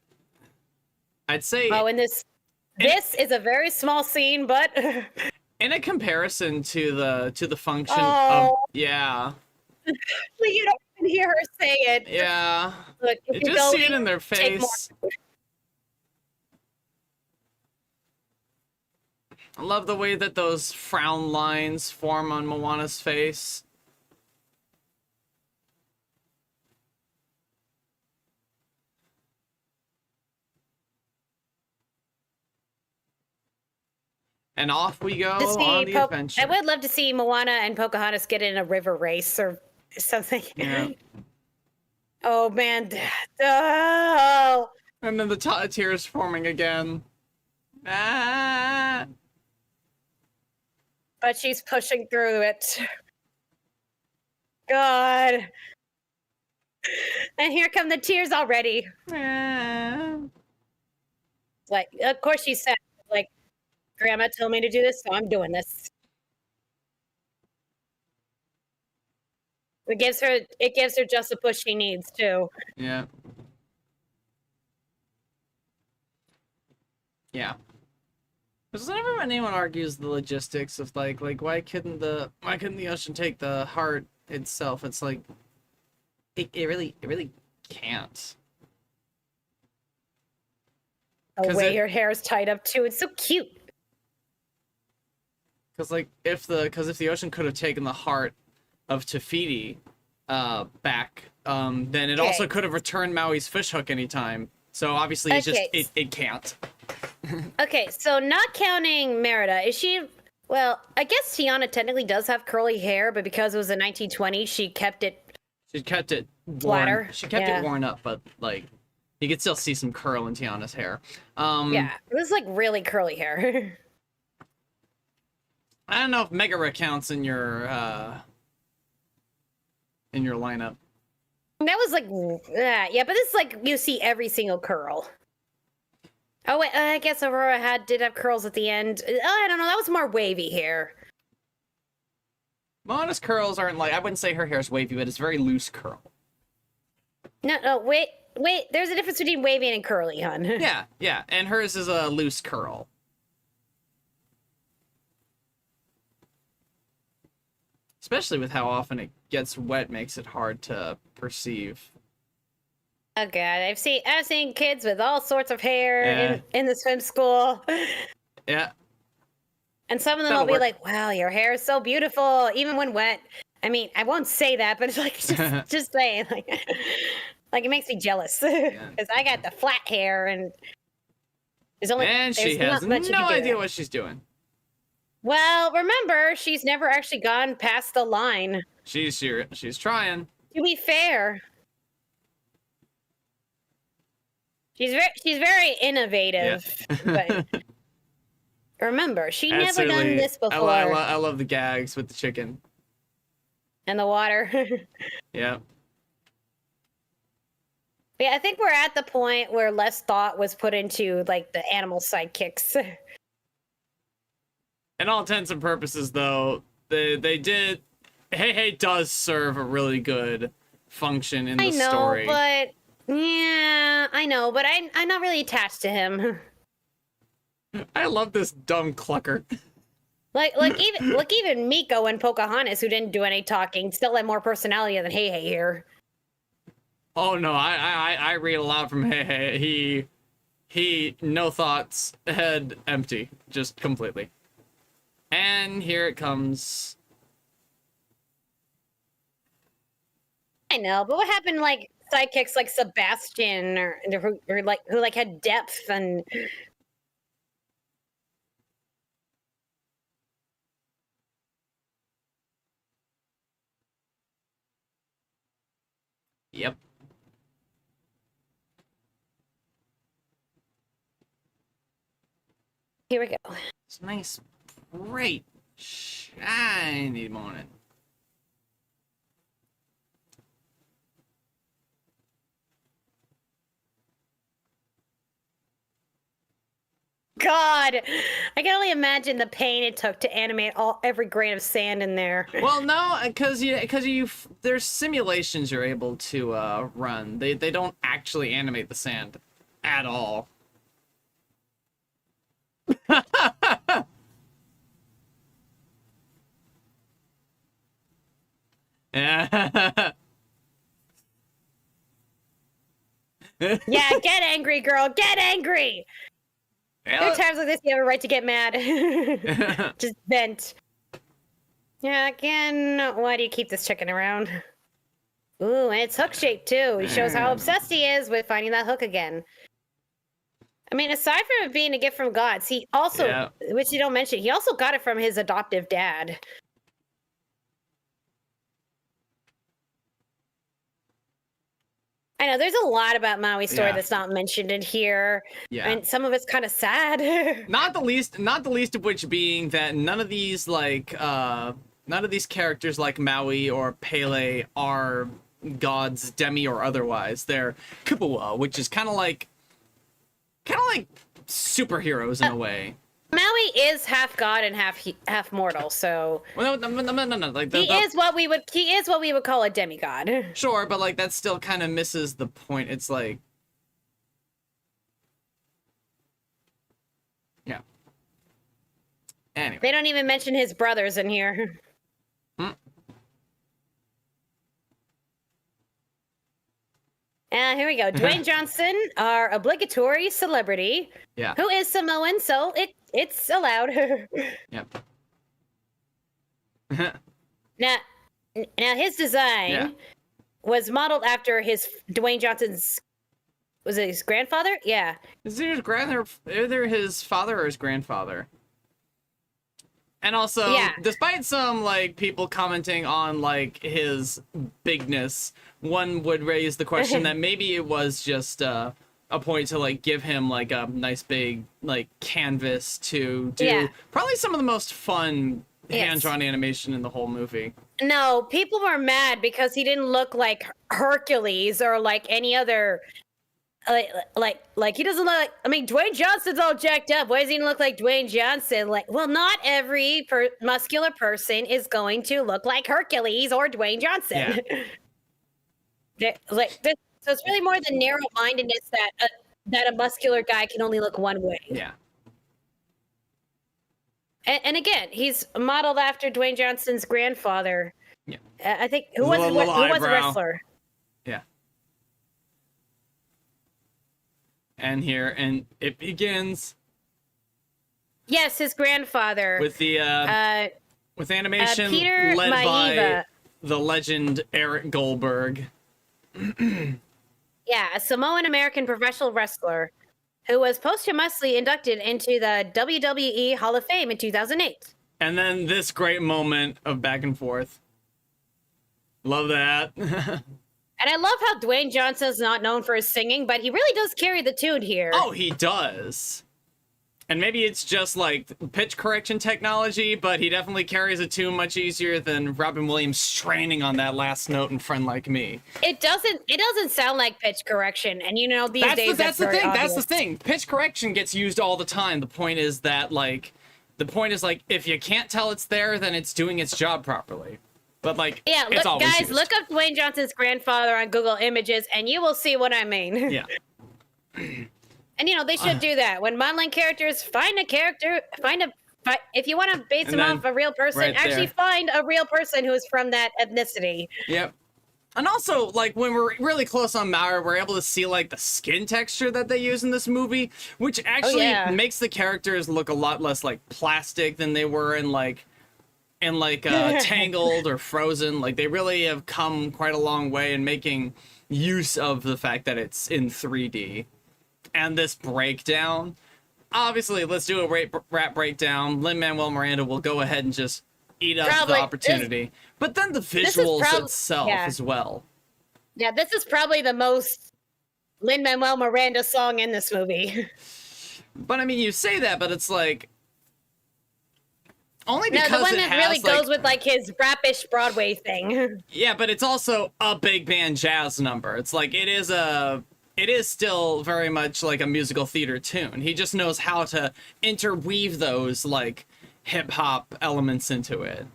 I'd say. Oh, and this is a very small scene, but in a comparison to the function of you don't even hear her say it. Yeah. Look, you just see it in their face. I love the way that those frown lines form on Moana's face. And off we go on the adventure. I would love to see Moana and Pocahontas get in a river race or something. Yeah. Oh, man. Oh. And then the tears forming again. Ah. But she's pushing through it. God. And here come the tears already. Ah. Like, of course she's sad. Like, Grandma told me to do this, so I'm doing this. It gives her just the push she needs too. Yeah. Yeah. Because whenever anyone argues the logistics of like why couldn't the ocean take the heart itself, it's like it really can't. The way her hair is tied up too, it's so cute. Because like if the ocean could have taken the heart of Te Fiti back, then it also could have returned Maui's fishhook anytime. So obviously it's just it can't. Okay, so not counting Merida, is she? Well, I guess Tiana technically does have curly hair, but because it was in 1920, she kept it. She kept it flatter. She kept it worn up, but like you could still see some curl in Tiana's hair. Yeah, it was like really curly hair. I don't know if Megara counts in your lineup. That was like, yeah, but this is like you see every single curl. Oh wait, I guess Aurora did have curls at the end. Oh, I don't know, that was more wavy hair. Moana's curls aren't like, I wouldn't say her hair's wavy, but it's very loose curl. No, wait, there's a difference between wavy and curly, hon. Yeah, and hers is a loose curl. Especially with how often it gets wet makes it hard to perceive. Oh god, I've seen kids with all sorts of hair in the swim school. Yeah. And some of them will be like, "Wow, your hair is so beautiful, even when wet." I mean, I won't say that, but it's like just saying, like it makes me jealous because I got the flat hair and she has no idea what she's doing. Well, remember, she's never actually gone past the line. She's trying. To be fair, she's very innovative. Yeah. But remember, she never done this before. I love the gags with the chicken and the water. Yeah. Yeah, I think we're at the point where less thought was put into like the animal sidekicks. In all intents and purposes, though, they did. Hey does serve a really good function in the story. But yeah, I know, but I'm not really attached to him. I love this dumb clucker. Even Miko and Pocahontas, who didn't do any talking, still had more personality than Hey here. Oh no, I read aloud from Hey. He no thoughts, head empty, just completely. And here it comes. I know, but what happened like sidekicks like Sebastian or who had depth and Yep. Here we go. It's nice, bright, shiny morning. God, I can only imagine the pain it took to animate every grain of sand in there. Well, no, because there's simulations you're able to run. They don't actually animate the sand at all. Yeah, get angry, girl. Get angry. There are times like this you have a right to get mad. Just vent. Yeah, again, why do you keep this chicken around? Ooh, and it's hook-shaped, too. He shows how obsessed he is with finding that hook again. I mean, aside from it being a gift from gods, he also, which you don't mention, he also got it from his adoptive dad. I know there's a lot about Maui's story that's not mentioned in here, and some of it's kind of sad. Not the least of which being that none of these characters like Maui or Pele are gods, demi or otherwise. They're Kupuwa, which is kind of like superheroes in a way. Maui is half god and half mortal, so well, no. Like he is what we would call a demigod. Sure, but like that still kind of misses the point. It's like, yeah. Anyway, they don't even mention his brothers in here. Here we go. Dwayne Johnson, our obligatory celebrity. Yeah. Who is Samoan, so it's allowed. Yep. now his design was modeled after Dwayne Johnson's. Was it his grandfather? Yeah. Is it either his father or his grandfather? And also, despite some like people commenting on like his bigness, one would raise the question that maybe it was just a point to like give him like a nice big like canvas to do probably some of the most fun hand-drawn animation in the whole movie. No, people were mad because he didn't look like Hercules or like any other. Like he doesn't look like. I mean, Dwayne Johnson's all jacked up. Why does he look like Dwayne Johnson? Like, well, not every muscular person is going to look like Hercules or Dwayne Johnson. Yeah. So it's really more the narrow-mindedness that a muscular guy can only look one way. Yeah. And again, he's modeled after Dwayne Johnson's grandfather. Yeah. I think who was a wrestler. Yeah. And it begins. Yes, his grandfather. With the with animation Peter led Maiva. by the legend Eric Goldberg. Yeah, a Samoan American professional wrestler who was posthumously inducted into the WWE Hall of Fame in 2008. And then this great moment of back and forth. Love that. And I love how Dwayne Johnson's not known for his singing, but he really does carry the tune here. Oh, he does. And maybe it's just like pitch correction technology, but he definitely carries a tune much easier than Robin Williams straining on that last note in Friend Like Me. It doesn't sound like pitch correction, and these days that's the thing. obvious. That's the thing. Pitch correction gets used all the time. The point is if you can't tell it's there, then it's doing its job properly. But it's always guys, used. look up Dwayne Johnson's grandfather on Google Images, and you will see what I mean. Yeah. And they should do that when modeling characters. Find a character, if you want to base them off a real person, actually find a real person who is from that ethnicity. Yep. And also, when we're really close on Mauer, we're able to see the skin texture that they use in this movie, which actually makes the characters look a lot less plastic than they were in Tangled or Frozen. They really have come quite a long way in making use of the fact that it's in 3D. And this breakdown, obviously, let's do a rap breakdown. Lin-Manuel Miranda will go ahead and just eat up the opportunity. But then the visuals itself as well. Yeah, this is probably the most Lin-Manuel Miranda song in this movie. But I mean, you say that, but it's only because the one that really goes with his rap-ish Broadway thing. Yeah, but it's also a big band jazz number. It's it is still very much like a musical theater tune. He just knows how to interweave those hip hop elements into it.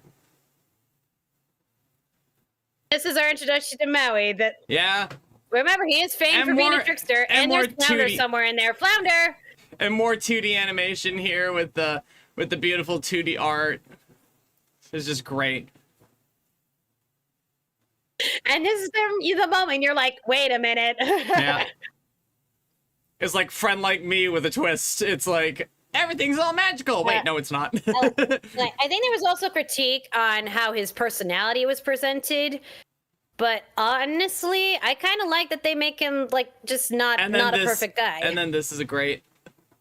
This is our introduction to Maui. Remember, he is famed for being a trickster, and there's Flounder somewhere in there. Flounder! And more 2D animation here with the beautiful 2D art. It's just great. And this is the moment you're like, wait a minute. Yeah. It's like Friend Like Me with a twist. It's everything's all magical. Wait, no, it's not. I think there was also critique on how his personality was presented. But honestly, I kind of like that they make him just not a perfect guy. And then this is a great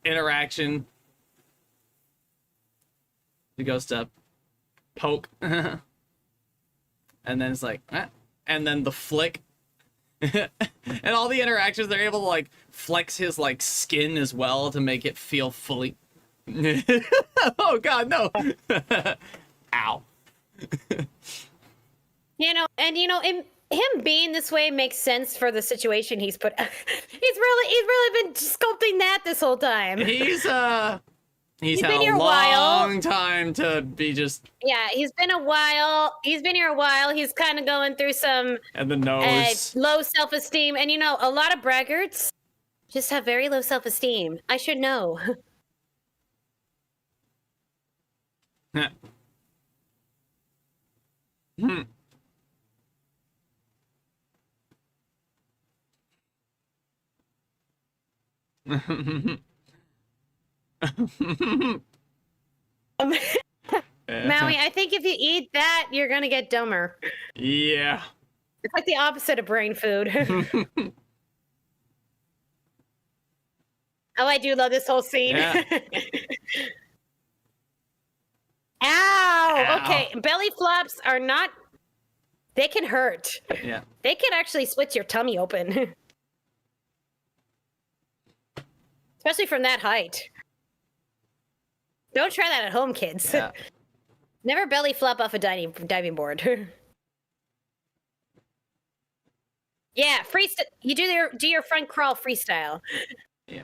interaction. He goes to poke. And then it's and then the flick. And all the interactions, they're able to flex his skin as well to make it feel fully. Oh God, no! Ow. Him being this way makes sense for the situation he's put. He's really been sculpting that this whole time. He's had a long time to be just. Yeah, he's been a while. He's been here a while. He's kind of going through some. And the nose. Low self-esteem. And a lot of braggarts just have very low self-esteem. I should know. Hmm. 。Maui, I think if you eat that, you're gonna get dumber. Yeah. It's like the opposite of brain food. Oh, I do love this whole scene. Yeah. Ow! Ow! Okay, belly flops are not... They can hurt. Yeah. They can actually split your tummy open. Especially from that height. Don't try that at home, kids. Yeah. Never belly flop off a diving board. Yeah, freestyle. You do your front crawl freestyle. Yeah.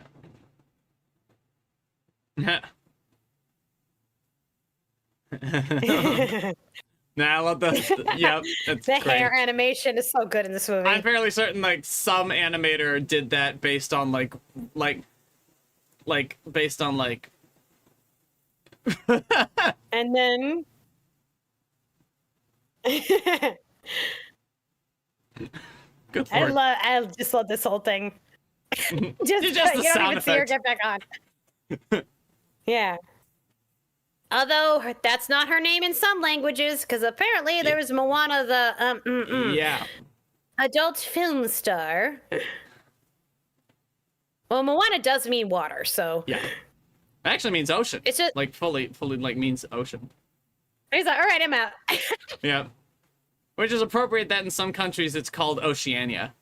Nah, I love the yep. That's the great. hair animation is so good in this movie. I'm fairly certain like some animator did that based on like based on like. And then. Good Lord. I just love this whole thing. just the you don't sound even see her get back on. Yeah. Although that's not her name in some languages, because apparently there was Moana, the yeah, adult film star. Well, Moana does mean water, so yeah. It actually means ocean. It's just like fully like means ocean. He's like, all right, I'm out. Yeah, which is appropriate that in some countries it's called Oceania.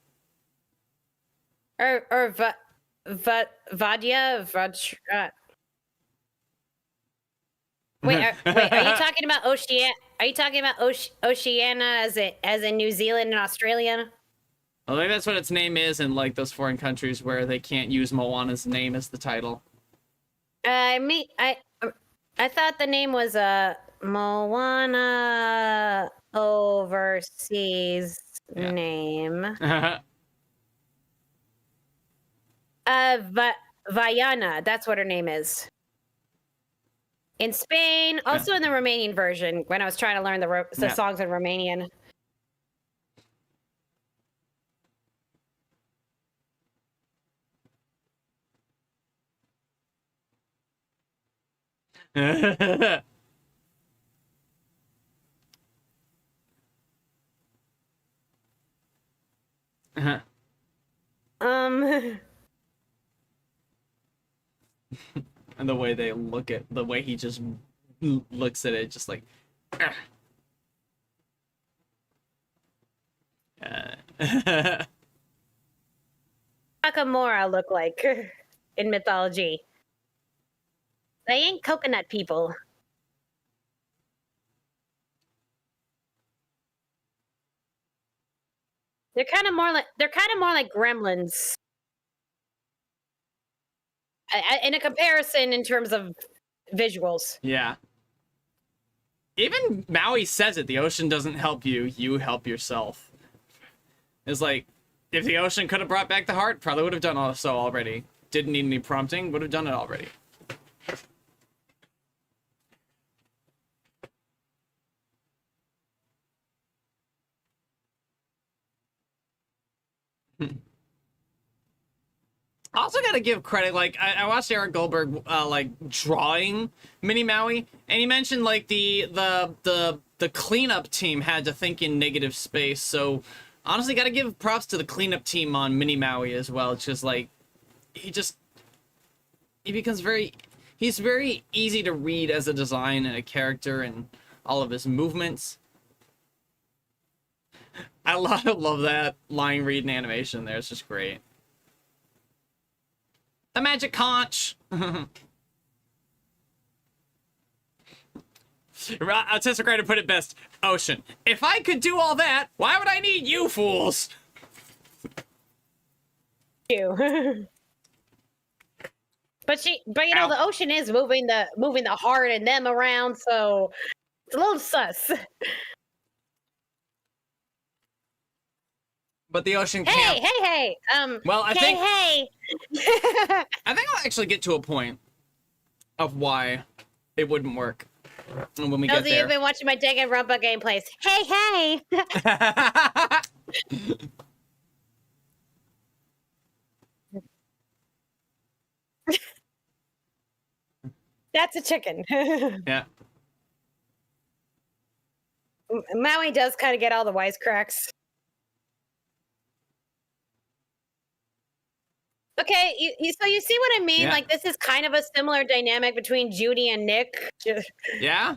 Or Vadia. Wait, are you talking about Oceania? Are you talking about Oceania as in New Zealand and Australia? Well, maybe that's what its name is in like those foreign countries where they can't use Moana's name as the title. I thought the name was Moana overseas name. Vaiana, that's what her name is. In Spain, also in the Romanian version, when I was trying to learn the songs in Romanian. And the way they look at the way he just looks at it, just like. Nakamura look like in mythology. They ain't coconut people. They're kind of more like gremlins. In a comparison in terms of visuals. Yeah. Even Maui says it, the ocean doesn't help you, you help yourself. It's like, if the ocean could have brought back the heart, probably would have done so already. Didn't need any prompting, would have done it already. I also gotta give credit, like, I watched Eric Goldberg, like, drawing Mini Maui, and he mentioned, like, the cleanup team had to think in negative space, so honestly gotta give props to the cleanup team on Mini Maui as well. It's just, like, he becomes he's very easy to read as a design and a character and all of his movements. I love that line reading animation there, it's just great. The magic conch. Artistic writer put it best. Ocean. If I could do all that, why would I need you fools? You. But you know, the ocean is moving the heart and them around, so it's a little sus. But the ocean can't. Hey. Well, I think. Hey. I think I'll actually get to a point of why it wouldn't work when we get there. You've been watching my Danganronpa gameplays. Hey. That's a chicken. Yeah. Maui does kind of get all the wisecracks. Okay, so you see what I mean? Yeah. Like, this is kind of a similar dynamic between Judy and Nick. Yeah?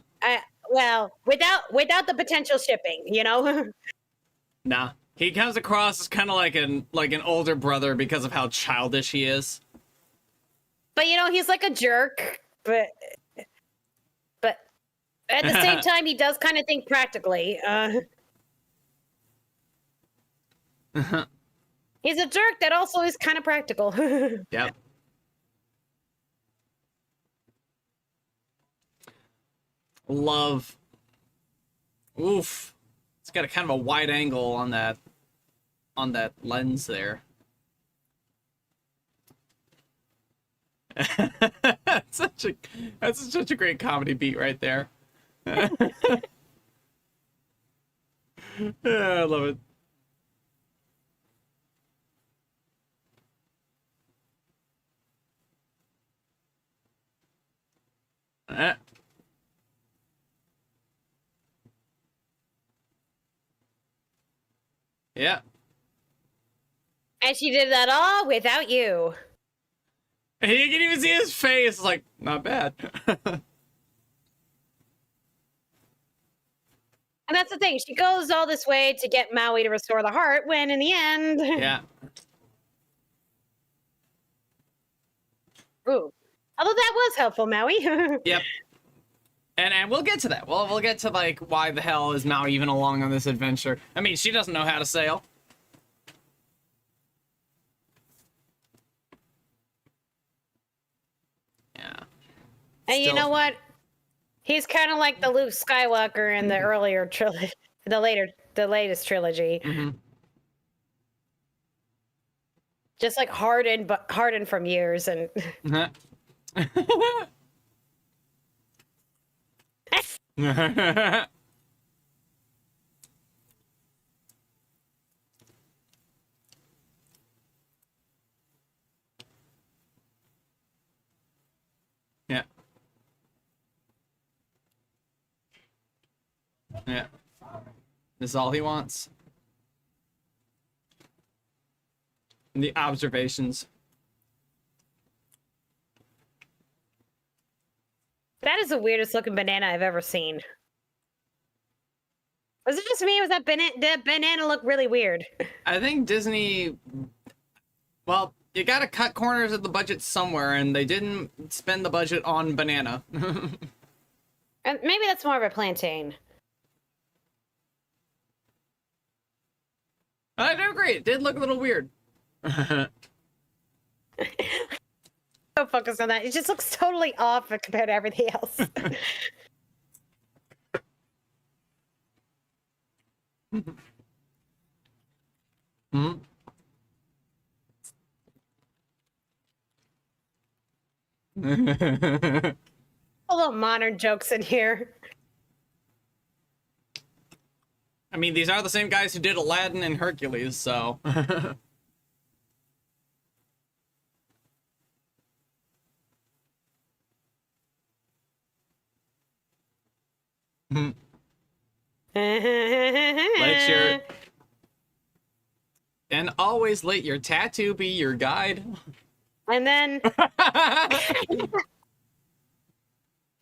Well, without the potential shipping, you know? Nah. He comes across as kind of like an older brother because of how childish he is. But, you know, he's like a jerk, but at the same time, he does kind of think practically. He's a jerk that also is kind of practical. Yep. Love. Oof. It's got a kind of a wide angle on that lens there. That's such a great comedy beat right there. Yeah, I love it. Yeah. And she did that all without you. And you can even see his face. It's like, not bad. And that's the thing. She goes all this way to get Maui to restore the heart when in the end... Yeah. Ooh. Although that was helpful, Maui. Yep. And we'll get to that. We'll get to, like, why the hell is Maui even along on this adventure. I mean, she doesn't know how to sail. Yeah. And you know what? He's kind of like the Luke Skywalker in the earlier trilogy, the latest trilogy. Mm-hmm. Just like hardened from years and. Yeah. Yeah. This is all he wants. And the observations. That is the weirdest looking banana I've ever seen. Was it just me? Was that banana look really weird? I think Disney, well, you gotta cut corners of the budget somewhere, and they didn't spend the budget on banana. And maybe that's more of a plantain. I do agree. It did look a little weird. So focused on that. It just looks totally off compared to everything else. Hmm. A little modern jokes in here. I mean, these are the same guys who did Aladdin and Hercules, so. And always let your tattoo be your guide. And then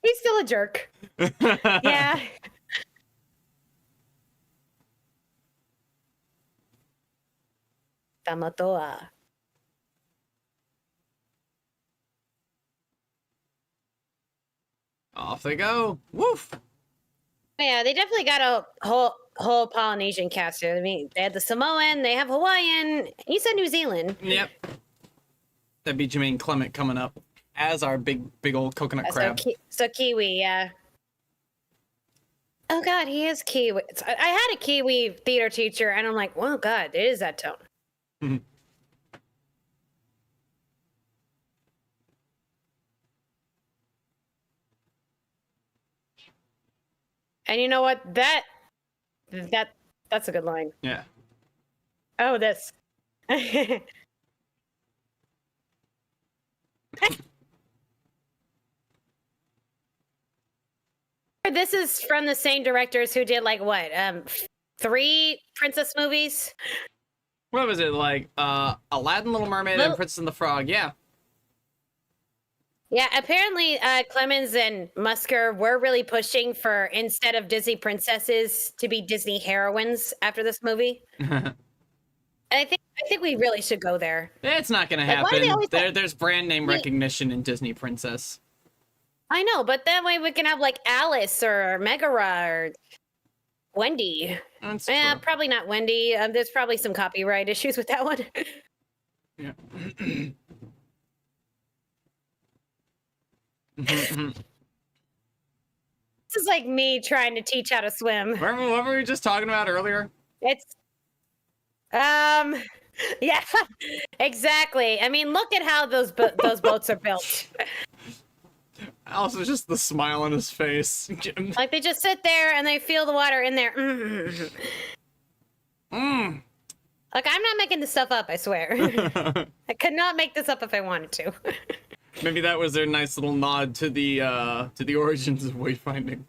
he's still a jerk. Yeah. Tamatoa. Off they go. Woof. Yeah, they definitely got a whole Polynesian cast here. I mean, they had the Samoan, they have Hawaiian. You said New Zealand. Yep. That'd be Jermaine Clement coming up as our big old coconut crab. So Kiwi, yeah. Oh God, he is Kiwi. I had a Kiwi theater teacher, and I'm like, well, God, it is that tone. Mm-hmm. And you know what? That's a good line. Yeah. Oh, this. This is from the same directors who did like what, 3 princess movies. What was it like? Aladdin, Little Mermaid, and Princess and the Frog. Yeah. Yeah, apparently Clemens and Musker were really pushing for, instead of Disney princesses, to be Disney heroines after this movie. I think we really should go there. It's not going to happen. There's brand name recognition in Disney Princess. I know, but that way we can have like Alice or Megara or Wendy. Yeah, probably not Wendy. There's probably some copyright issues with that one. Yeah. This is like me trying to teach how to swim. Remember what were we just talking about earlier? It's yeah, exactly. I mean, look at how those boats are built. Also, just the smile on his face. Like they just sit there and they feel the water in there. Like, I'm not making this stuff up, I swear. I could not make this up if I wanted to. Maybe that was their nice little nod to the origins of wayfinding.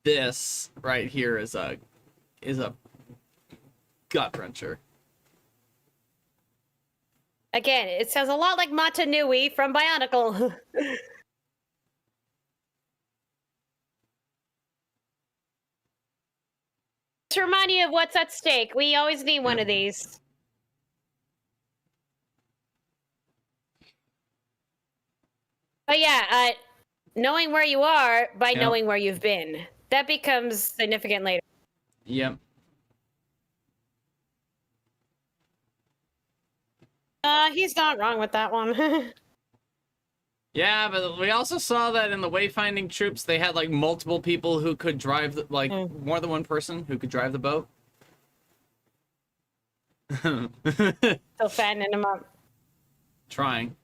This right here is a gut wrencher. Again, it sounds a lot like Mata Nui from Bionicle. To remind you of what's at stake. We always need one of these. But yeah, knowing where you are by knowing where you've been. That becomes significant later. Yep. He's not wrong with that one. Yeah, but we also saw that in the wayfinding troops, they had like multiple people who could drive, more than one person who could drive the boat. Still fattening him up. Trying.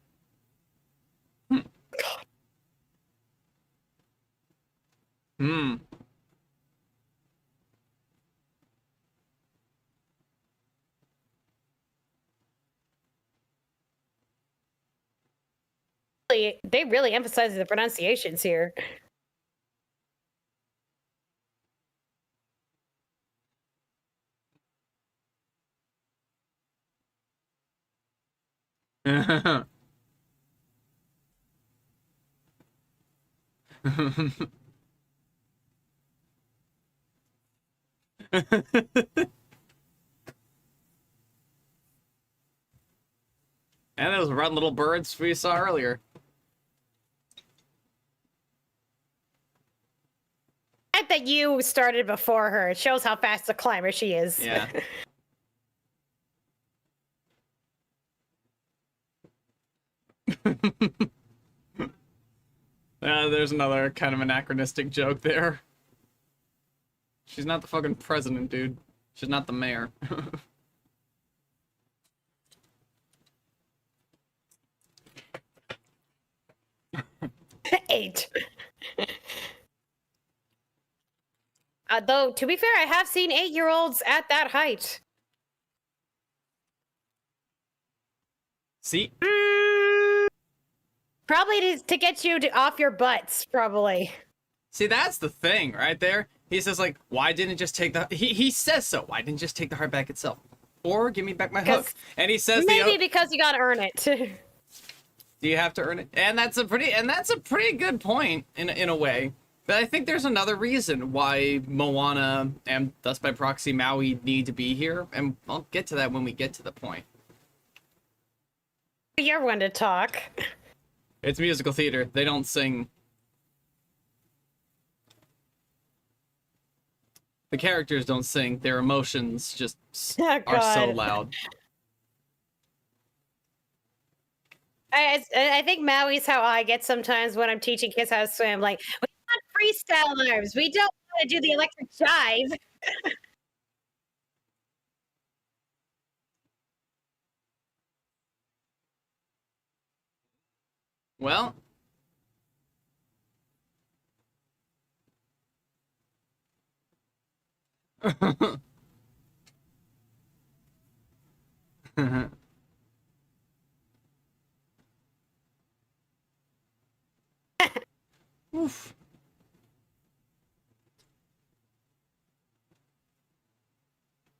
They really emphasize the pronunciations here. And those run little birds we saw earlier. The fact that you started before her, it shows how fast a climber she is. Yeah. There's another kind of anachronistic joke there. She's not the fucking president, dude. She's not the mayor. 8. Though, to be fair, I have seen 8-year-olds at that height. See? Probably to get you off your butts, probably. See, that's the thing, right there. He says, like, why didn't it just take the... He says so. Why didn't it just take the heart back itself? Or give me back my hook. And he says... Maybe because you gotta earn it. Do you have to earn it? And that's a pretty good point, in a way. But I think there's another reason why Moana, and thus by proxy Maui, need to be here. And I'll get to that when we get to the point. You're one to talk. It's musical theater. They don't sing. The characters don't sing. Their emotions just are so loud. I think Maui's how I get sometimes when I'm teaching kids how to swim. Like, we want freestyle arms. We don't want to do the electric jive. Well. Oof.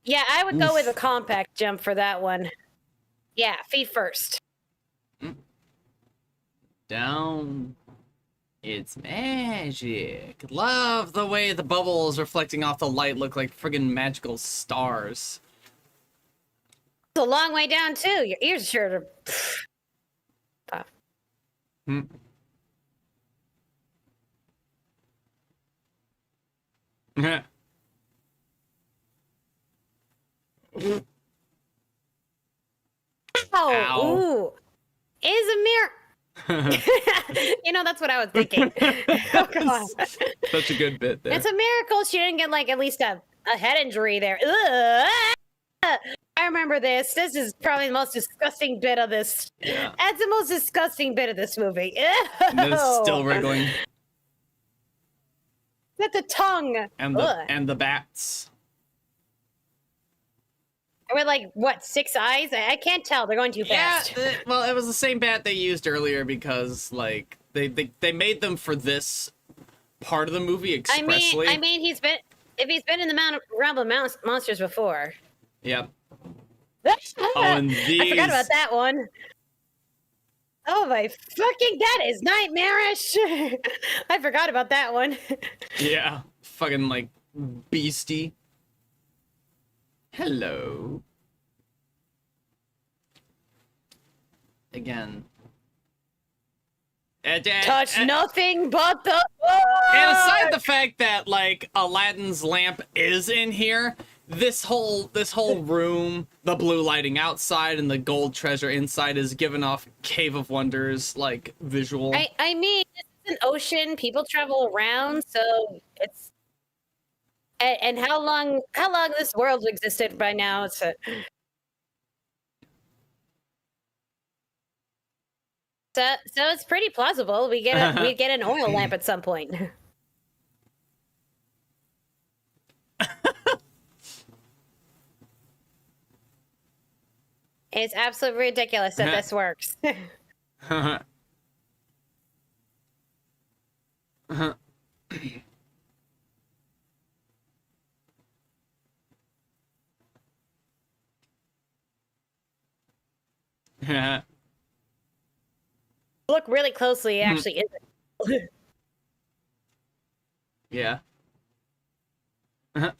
Yeah, I would go with a compact jump for that one. Yeah, feet first. Down. It's magic. Love the way the bubbles reflecting off the light look like friggin' magical stars. It's a long way down, too. Your ears sure to... Ow. Ooh. Is a mirror. You know, that's what I was thinking. Oh, God. Such a good bit there. It's a miracle she didn't get, like, at least a head injury there. Ugh. I remember this. This is probably the most disgusting bit of this. Yeah. That's the most disgusting bit of this movie. And it's still wriggling. That's the tongue. And the bats. With like what, 6 eyes? I can't tell. They're going too fast. Yeah, well, it was the same bat they used earlier because like they made them for this part of the movie expressly. I mean, he's been in the realm of monsters before. Yep. Oh, and these... I forgot about that one. Oh my fucking, that is nightmarish. I forgot about that one. Yeah, fucking like beastie. Hello. Again. Touch nothing but the... And aside the fact that like Aladdin's lamp is in here, this whole room, the blue lighting outside and the gold treasure inside is giving off Cave of Wonders like visual. I mean, it's an ocean. People travel around, so it's... And how long this world existed by now? So it's pretty plausible. We get an oil lamp at some point. It's absolutely ridiculous that this works. Look really closely, it actually isn't. Yeah. And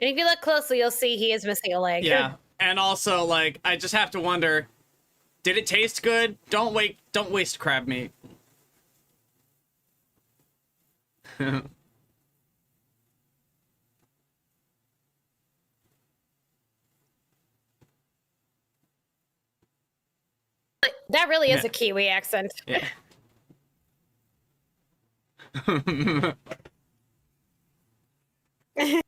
if you look closely, you'll see he is missing a leg. Yeah. And also, like, I just have to wonder, did it taste good? Don't waste crab meat. That really is a Kiwi accent. Yeah. It's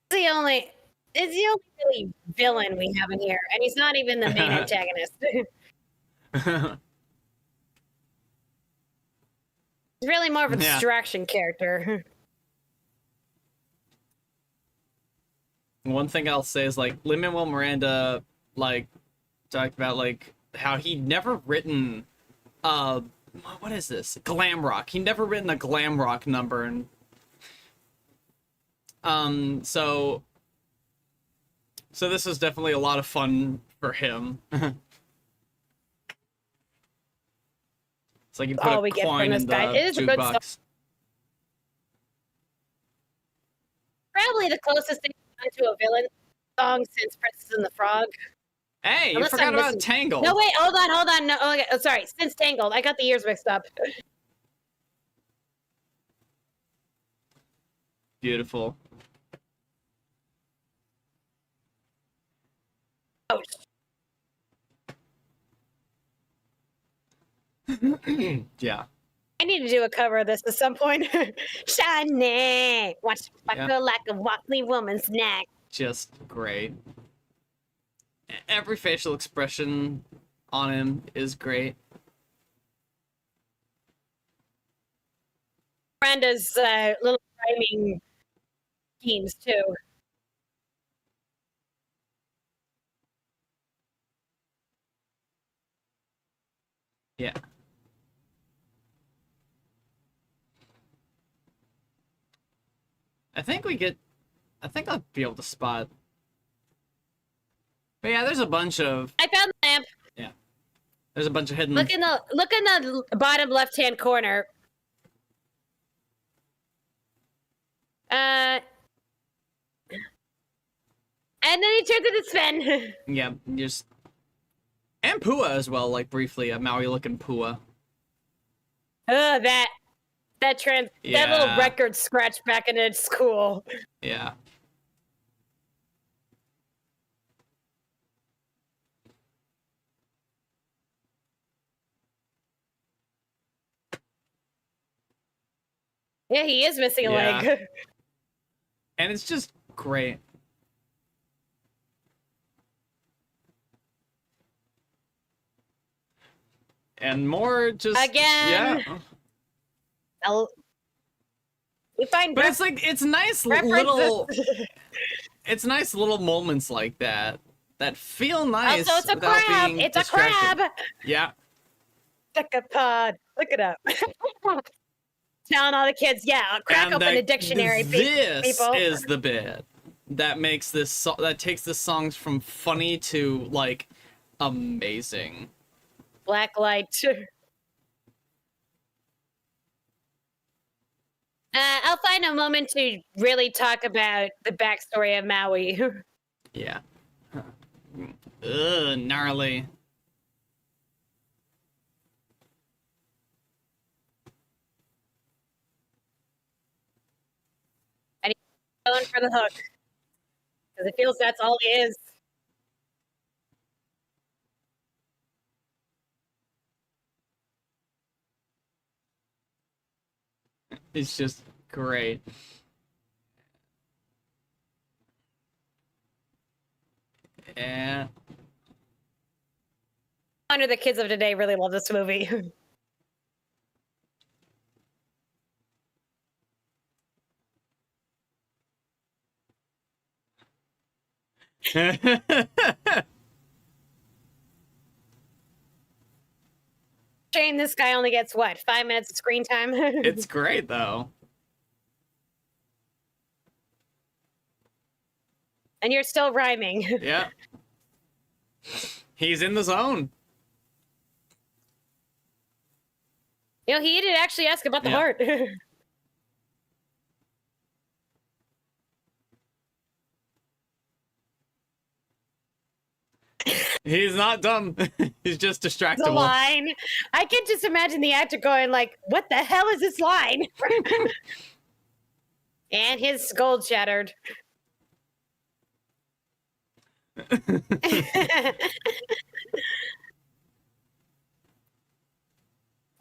the only really villain we have in here, and he's not even the main antagonist. He's really more of a distraction character. One thing I'll say is, like, Lin-Manuel Miranda, like, talked about, like, how he'd never written, what is this? Glam rock. He'd never written a glam rock number, and, so this is definitely a lot of fun for him. It's like you put a coin in the jukebox. Probably the closest thing to a villain song since Princess and the Frog. Hey, you forgot about Tangled. No, wait, hold on. No, okay, sorry, since Tangled. I got the years mixed up. Beautiful. Oh. Yeah. I need to do a cover of this at some point. Shiny! Watch her like a wobbly woman's neck. Just great. Every facial expression on him is great. Miranda's little rhyming schemes, too. Yeah. I think I'll be able to spot. But yeah, there's a bunch of. I found the lamp. Yeah. There's a bunch of hidden. Look in the bottom left-hand corner. And then he turns into Sven. Yeah, just. And Pua as well, like briefly, a Maui looking Pua. That little record scratch back into school. Yeah. Yeah, he is missing a leg. And it's just great. And more just again. Yeah. We find, but it's like it's nice little. It's nice little moments like that feel nice. Also, it's a crab. It's a crab. Yeah. Decapod. Look it up. Telling all the kids, yeah, crack open a dictionary. This is the bit that makes this that takes the songs from funny to like amazing. Black light. I'll find a moment to really talk about the backstory of Maui. Yeah. Ugh, gnarly. And he's going for the hook. Because it feels that's all he is. It's just great. Yeah. I wonder the kids of today really love this movie. Shame this guy only gets, what, 5 minutes of screen time? It's great, though. And you're still rhyming. Yeah. He's in the zone. You know, he did actually ask about the heart. He's not dumb. He's just distractible. The line. I can just imagine the actor going like, what the hell is this line? And his gold shattered.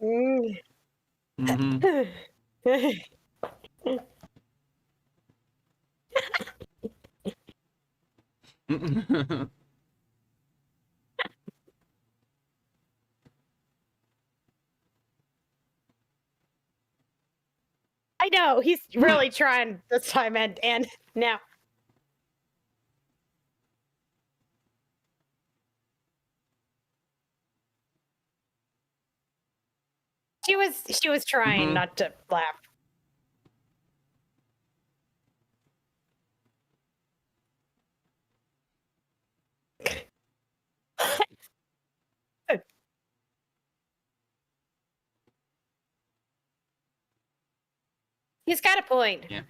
Mm-hmm. I know, he's really trying this time and now. She was trying not to laugh. He's got a point. Yeah.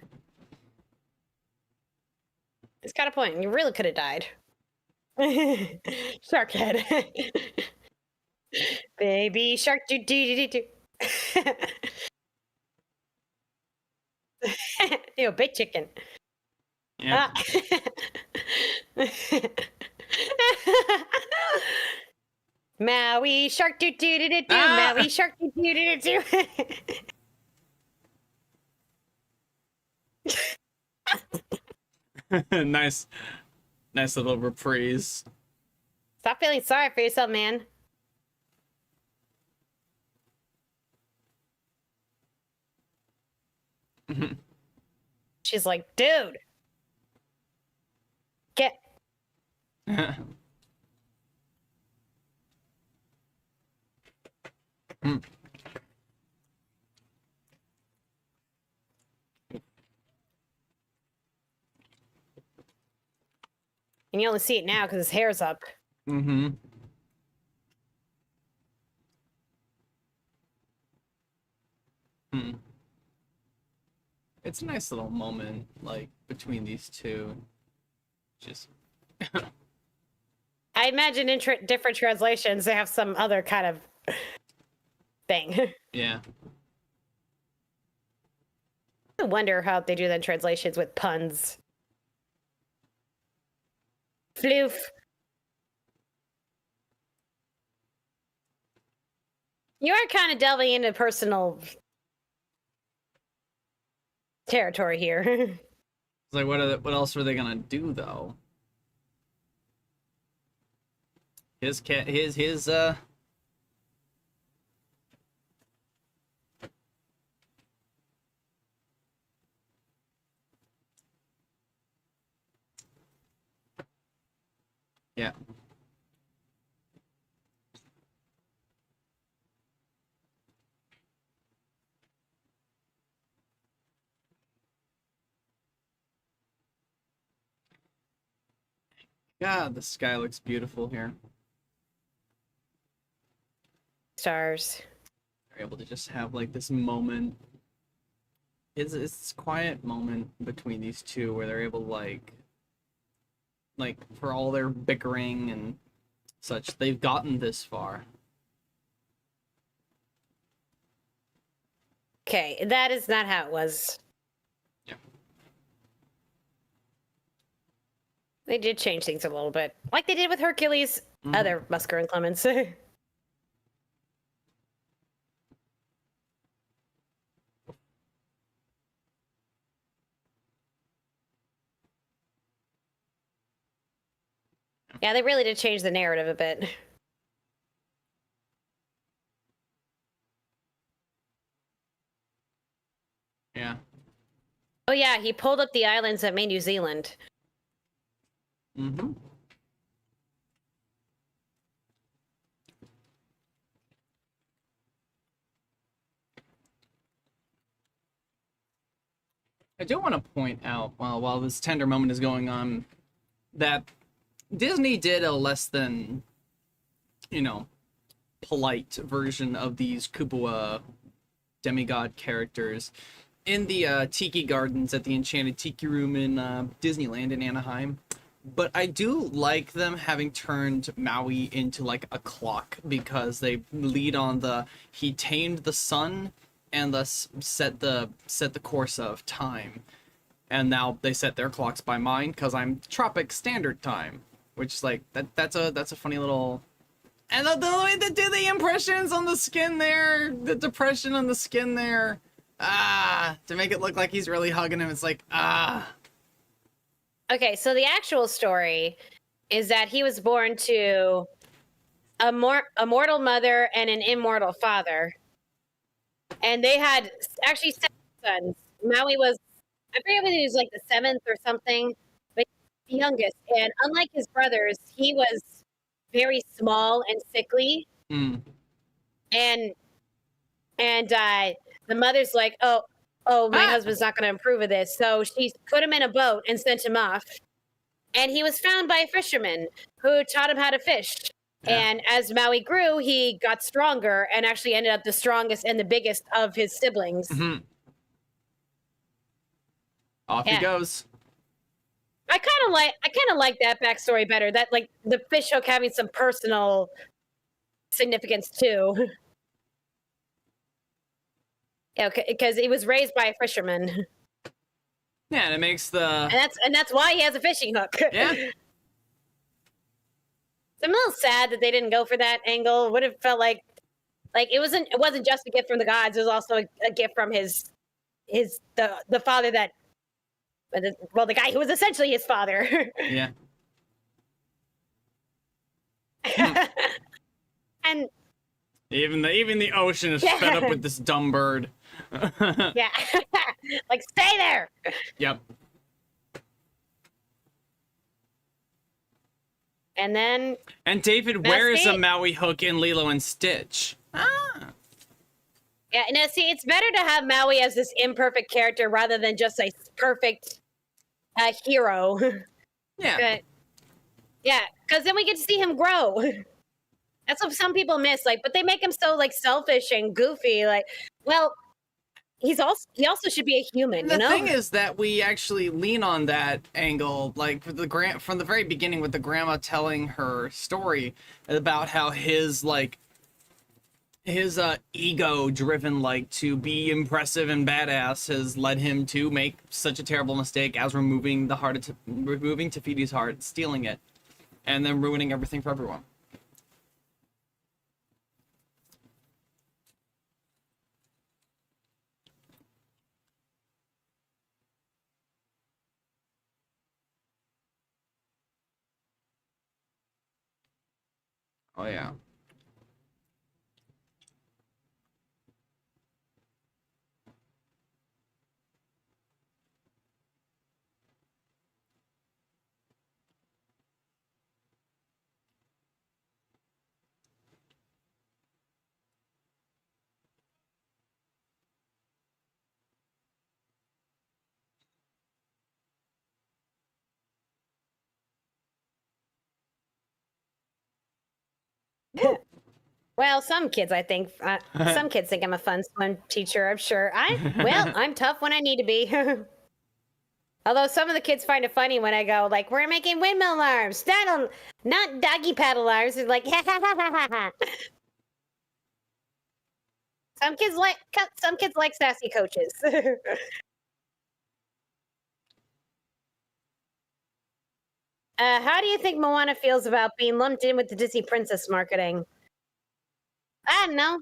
He's got a point. You really could have died. Shark head. Baby shark do do do do. Ew, big chicken. Yeah. Maui shark do do do do do. Maui shark do do do do do. Nice little reprise. Stop feeling sorry for yourself, man. She's like, dude, get. Mm. And you only see it now because his hair's up. Mm-hmm. Hmm. It's a nice little moment, like, between these two. Just... I imagine in different translations, they have some other kind of thing. Yeah. I wonder how they do the translations with puns. Floof. You are kind of delving into personal territory here. It's like, what else are they gonna do, though? His yeah. God, the sky looks beautiful here. Stars. They're able to just have, like, this moment. It's this quiet moment between these two where they're able to, like, for all their bickering and such, they've gotten this far. Okay, that is not how it was. Yeah. They did change things a little bit. Like they did with Hercules, other Musker and Clemens. Yeah, they really did change the narrative a bit. Yeah. Oh yeah, he pulled up the islands that made New Zealand. Mm-hmm. I do want to point out, while this tender moment is going on, that Disney did a less than, polite version of these Kupua demigod characters in the Tiki Gardens at the Enchanted Tiki Room in Disneyland in Anaheim. But I do like them having turned Maui into, like, a clock, because they lead on he tamed the sun and thus set the course of time. And now they set their clocks by mine because I'm Tropic Standard Time, which is like that's a funny little. And the way they do the impressions on the skin there, the depression on the skin there, to make it look like he's really hugging him. It's like Okay, so the actual story is that he was born to a mortal mother and an immortal father, and they had actually 7 sons. Maui was, I forget whether he was like the 7th or something, but the youngest. And unlike his brothers, he was very small and sickly. Mm. And the mother's like, oh, my husband's not going to approve of this. So she put him in a boat and sent him off. And he was found by a fisherman who taught him how to fish. Yeah. And as Maui grew, he got stronger and actually ended up the strongest and the biggest of his siblings. Mm-hmm. Off he goes. I kind of like that backstory better. That, like, the fish hook having some personal significance too. Yeah, because he was raised by a fisherman. Yeah, and it makes the and that's why he has a fishing hook. Yeah. I'm a little sad that they didn't go for that angle. Would have felt like it wasn't just a gift from the gods. It was also a gift from the father that, well, the guy who was essentially his father. Yeah. And even the ocean is fed up with this dumb bird. Yeah. Like, stay there. Yep. And then David wears a Maui hook in Lilo and Stitch. Yeah, no, see, it's better to have Maui as this imperfect character rather than just a perfect hero. Yeah. Yeah, because then we get to see him grow. That's what some people miss. Like, but they make him so like selfish and goofy. Like, well, he also should be a human. The thing is that we actually lean on that angle, like from the very beginning with the grandma telling her story about how his ego driven to be impressive and badass has led him to make such a terrible mistake as removing Tafiti's heart, stealing it, and then ruining everything for everyone. Oh yeah. Well, some kids, I think, some kids think I'm a fun swim teacher. I'm sure. I'm tough when I need to be. Although some of the kids find it funny when I go like, "We're making windmill arms, not doggy paddle arms." It's like, ha ha ha ha ha. Some kids like sassy coaches. How do you think Moana feels about being lumped in with the Disney princess marketing? I don't know.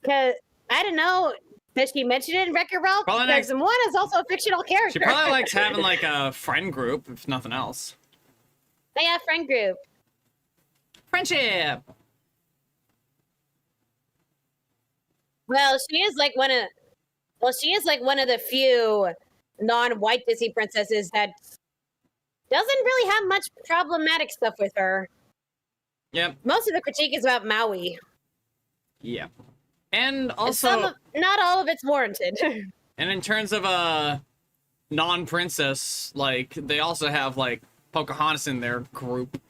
Cause I don't know. Does she mention it in Wreck-It Ralph? Because Moana is also a fictional character. She probably likes having a friend group, if nothing else. Oh, yeah, friend group. Friendship. Well, she is like one of the few non-white Disney princesses that doesn't really have much problematic stuff with her. Yep. Most of the critique is about Maui. Yeah. And also, not all of it's warranted. And in terms of non-princess, they also have Pocahontas in their group.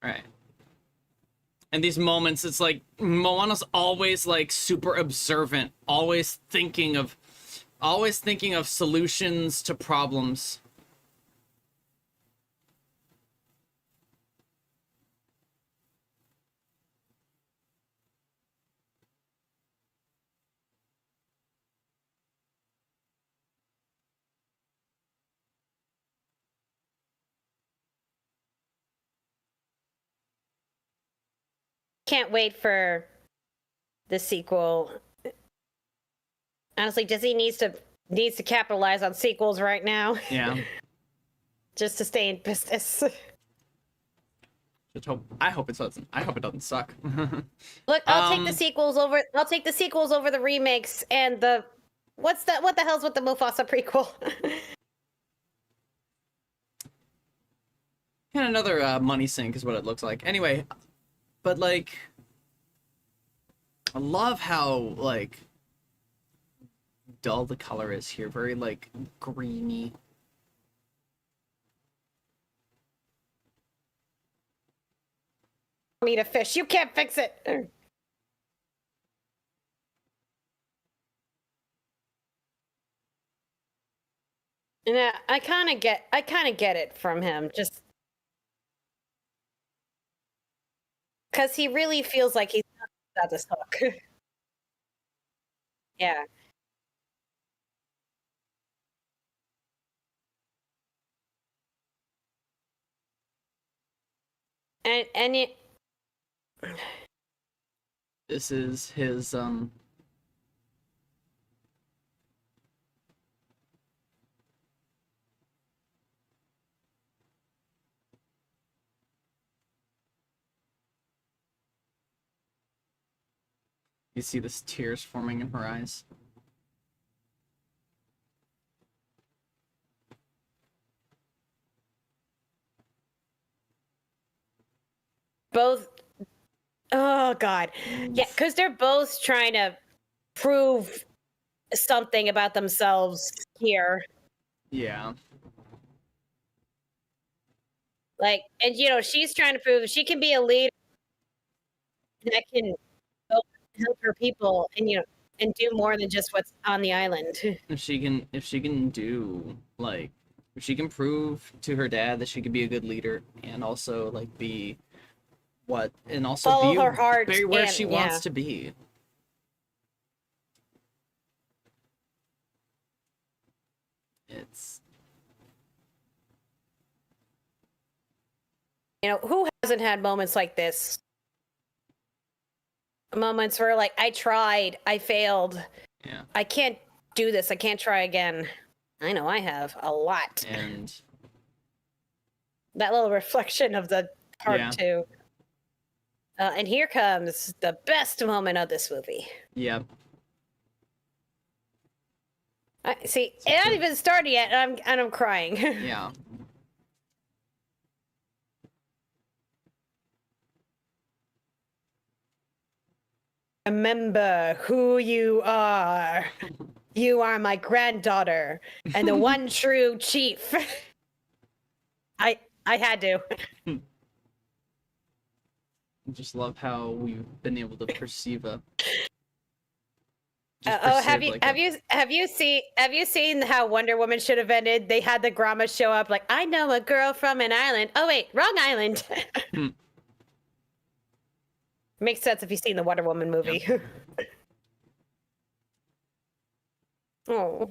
Right. And these moments, it's like Moana's always super observant, always thinking of solutions to problems. Can't wait for the sequel. Honestly, Disney needs to capitalize on sequels right now. Yeah. Just to stay in business. I hope it doesn't suck. Look, I'll take the sequels over the remakes and what the hell's with the Mufasa prequel? And another money sink is what it looks like. Anyway, but I love how dull the color is here. Very greeny. Me to fish. You can't fix it. Yeah, I kind of get it from him, just because he really feels like he's not this hook. Yeah. And it. This is his You see this tears forming in her eyes. Oh God, yeah, because they're both trying to prove something about themselves here. Yeah. Like, and you know, she's trying to prove she can be a leader that can help her people, and you know, and do more than just what's on the island. If she can do like, if she can prove to her dad that she could be a good leader and also like be what, and also follow be her heart where she wants to be. It's, you know, who hasn't had moments like this? Moments where like, I tried, I failed. Yeah. I can't do this. I can't try again. I know I have a lot. And that little reflection of the heart too. And here comes the best moment of this movie. Yep. See, it hasn't even started yet, and I'm crying. Yeah. Remember who you are. You are my granddaughter and the one true chief. I had to. I just love how we've been able to perceive a. Have you seen how Wonder Woman should have ended? They had the grandma show up like, I know a girl from an island. Oh wait, wrong island. Makes sense if you've seen the Wonder Woman movie. Yep. Oh.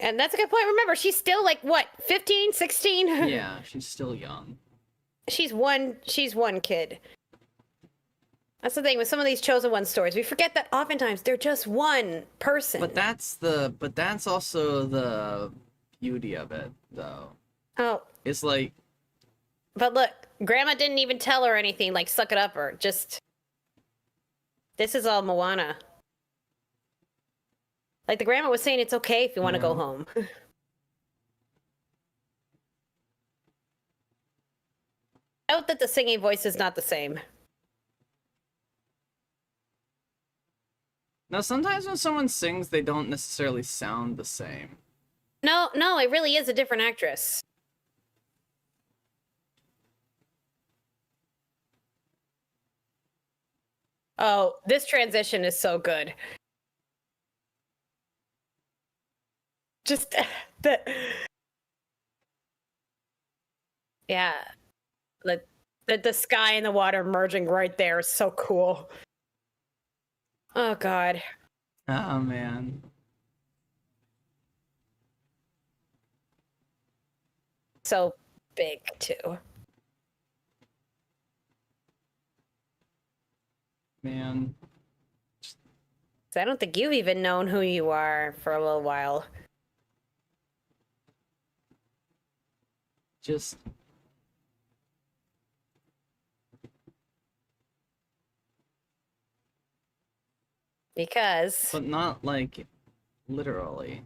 And that's a good point. Remember, she's still like, what, 15, 16? Yeah, she's still young. She's one kid. That's the thing with some of these Chosen One stories. We forget that oftentimes they're just one person. But that's also the beauty of it, though. Oh. It's like. But look, Grandma didn't even tell her anything, like suck it up or just. This is all Moana. Like the grandma was saying, it's okay if you want to go home. Note that the singing voice is not the same. Now, sometimes when someone sings, they don't necessarily sound the same. No, it really is a different actress. Oh, this transition is so good. Just the. Yeah. The sky and the water merging right there is so cool. Oh, God. Oh, man. So big, too. Man. I don't think you've even known who you are for a little while. Just. Because. But not like literally.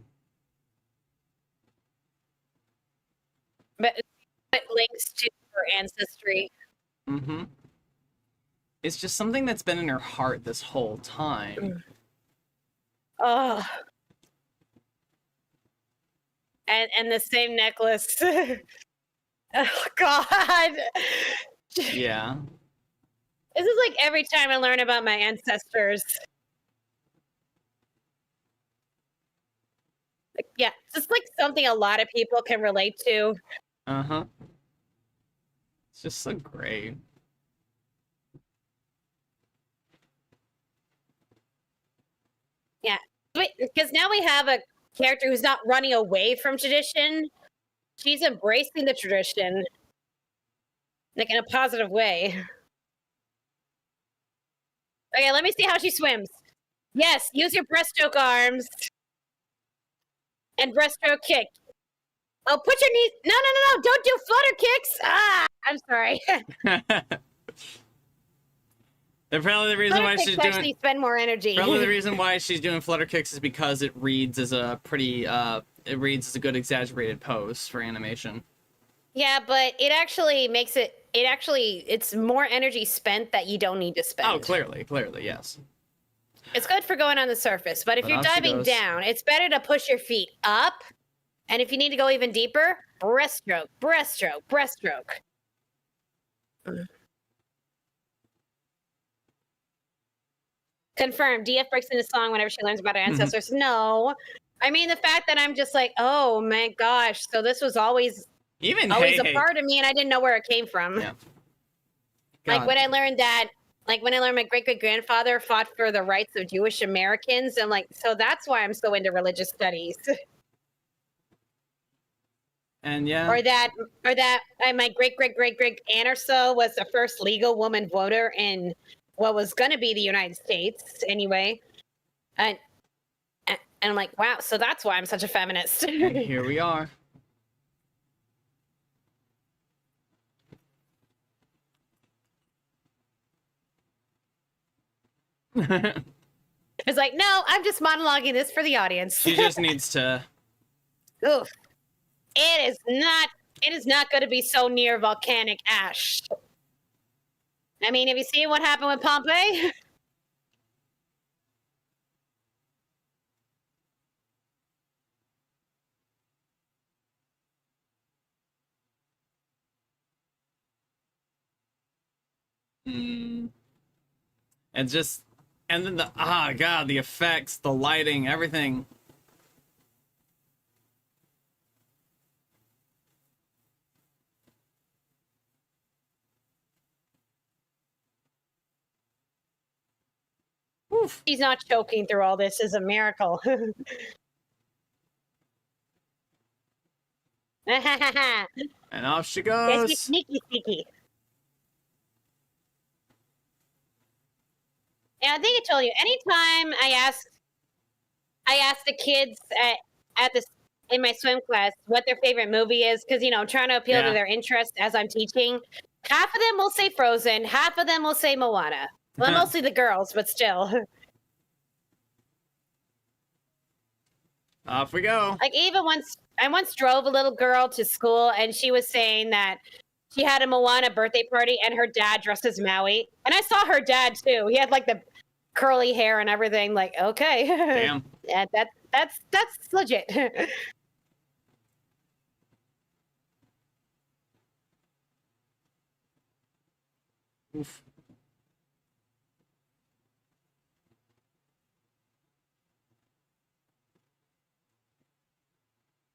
But it links to her ancestry. Mm-hmm. It's just something that's been in her heart this whole time. Oh. And the same necklace. Oh, God. Yeah. This is like every time I learn about my ancestors. Like, yeah, it's like something a lot of people can relate to. Uh-huh. It's just so great. Yeah, because now we have a character who's not running away from tradition. She's embracing the tradition, like in a positive way. Okay, let me see how she swims. Yes, use your breaststroke arms. And breaststroke kick. Oh, put your knees. No, don't do flutter kicks. Ah, I'm sorry. Apparently the reason why she's doing spend more energy. Probably the reason why she's doing flutter kicks is because it reads as a pretty it reads as a good exaggerated pose for animation. Yeah, but it actually makes it. It's more energy spent that you don't need to spend. Oh, clearly, yes. It's good for going on the surface, but if you're diving down, it's better to push your feet up. And if you need to go even deeper, breaststroke, breaststroke, breaststroke. Confirmed. DF breaks into song whenever she learns about her ancestors. No. I mean, the fact that I'm just like, oh my gosh, so this was always a part of me and I didn't know where it came from. Yeah. Like when I learned my great-great-grandfather fought for the rights of Jewish Americans, I'm like, so that's why I'm so into religious studies. And yeah. Or that my great-great-great-great aunt or so was the first legal woman voter in what was going to be the United States anyway. And I'm like, wow, so that's why I'm such a feminist. And here we are. It's like, no, I'm just monologuing this for the audience. She just needs to. Oof. It is not going to be so near volcanic ash. I mean, have you seen what happened with Pompeii? And just, and then god, the effects, the lighting, everything. Oof. She's not choking through all this is a miracle. And off she goes. Yes, sneaky, sneaky. And I think I told you, anytime I asked the kids in my swim class what their favorite movie is, because I'm trying to appeal to their interest as I'm teaching. Half of them will say Frozen, half of them will say Moana. Well, mostly the girls, but still. Off we go. Like I once drove a little girl to school, and she was saying that she had a Moana birthday party, and her dad dressed as Maui. And I saw her dad too. He had like the curly hair and everything. Like, okay, damn, yeah, that's legit. Oof.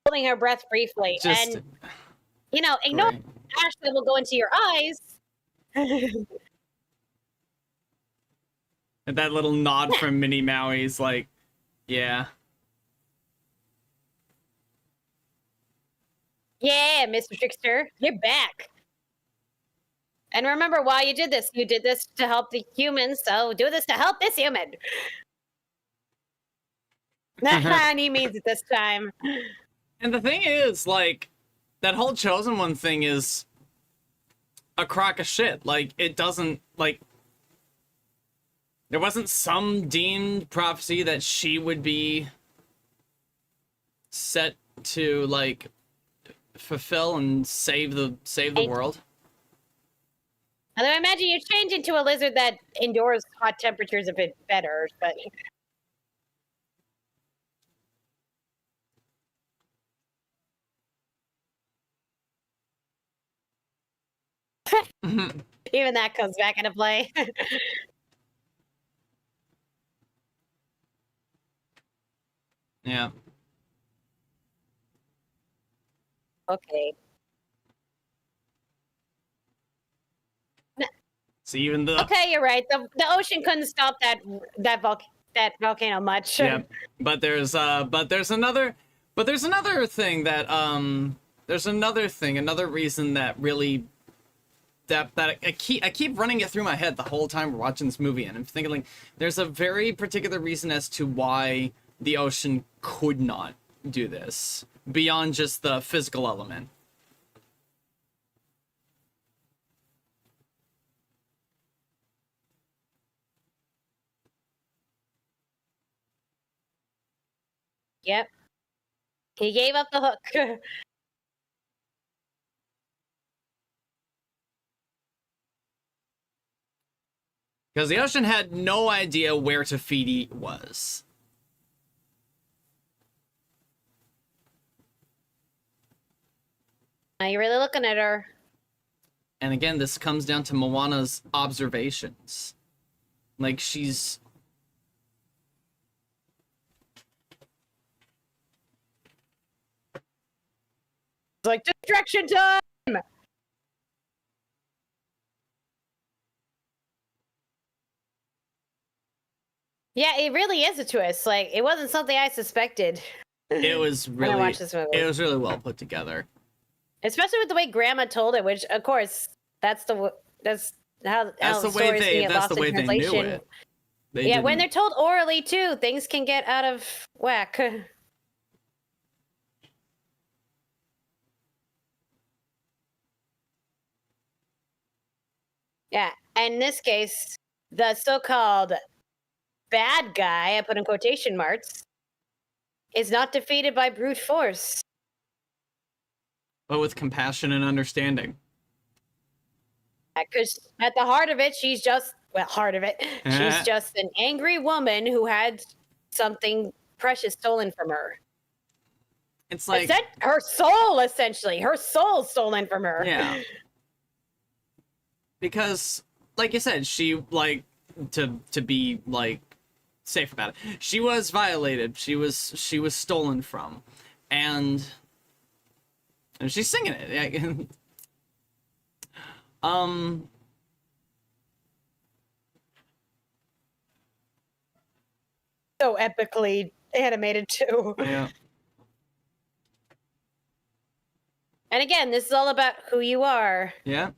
Holding her breath briefly, and ignore ash that will go into your eyes. And that little nod from Minnie Maui's like, yeah. Yeah, Mr. Trickster, you're back. And remember, while you did this to help the humans, so do this to help this human. And he means it this time. And the thing is, like, that whole Chosen One thing is a crock of shit. Like, it doesn't, like, there wasn't some deemed prophecy that she would be set to, like, fulfill and save the world. Although I imagine you change into a lizard that endures hot temperatures a bit better, but... Even that comes back into play. Yeah. Okay. So even the... Okay, you're right. The ocean couldn't stop that volcano much. Yeah. But there's another thing that another reason that really that I keep running it through my head the whole time we're watching this movie, and I'm thinking, like, there's a very particular reason as to why the ocean could not do this beyond just the physical element. Yep. He gave up the hook. Because the ocean had no idea where Te Fiti was. Now you're really looking at her. And again, this comes down to Moana's observations. Like, she's... It's like, distraction time! Yeah, it really is a twist. Like, it wasn't something I suspected. It was really... when I watched this movie. It was really well put together. Especially with the way Grandma told it, which, of course, that's how the way they knew it. When they're told orally too, things can get out of whack. Yeah, and in this case, the so-called bad guy, I put in quotation marks, is not defeated by brute force, but with compassion and understanding. Because at the heart of it, she's just she's just an angry woman who had something precious stolen from her. It's like her soul, essentially. Her soul stolen from her. Yeah. Because, like you said, she, like, to be, like, safe about it, she was violated. She was stolen from. And she's singing it. So epically animated too. Yeah. And again, this is all about who you are. Yeah.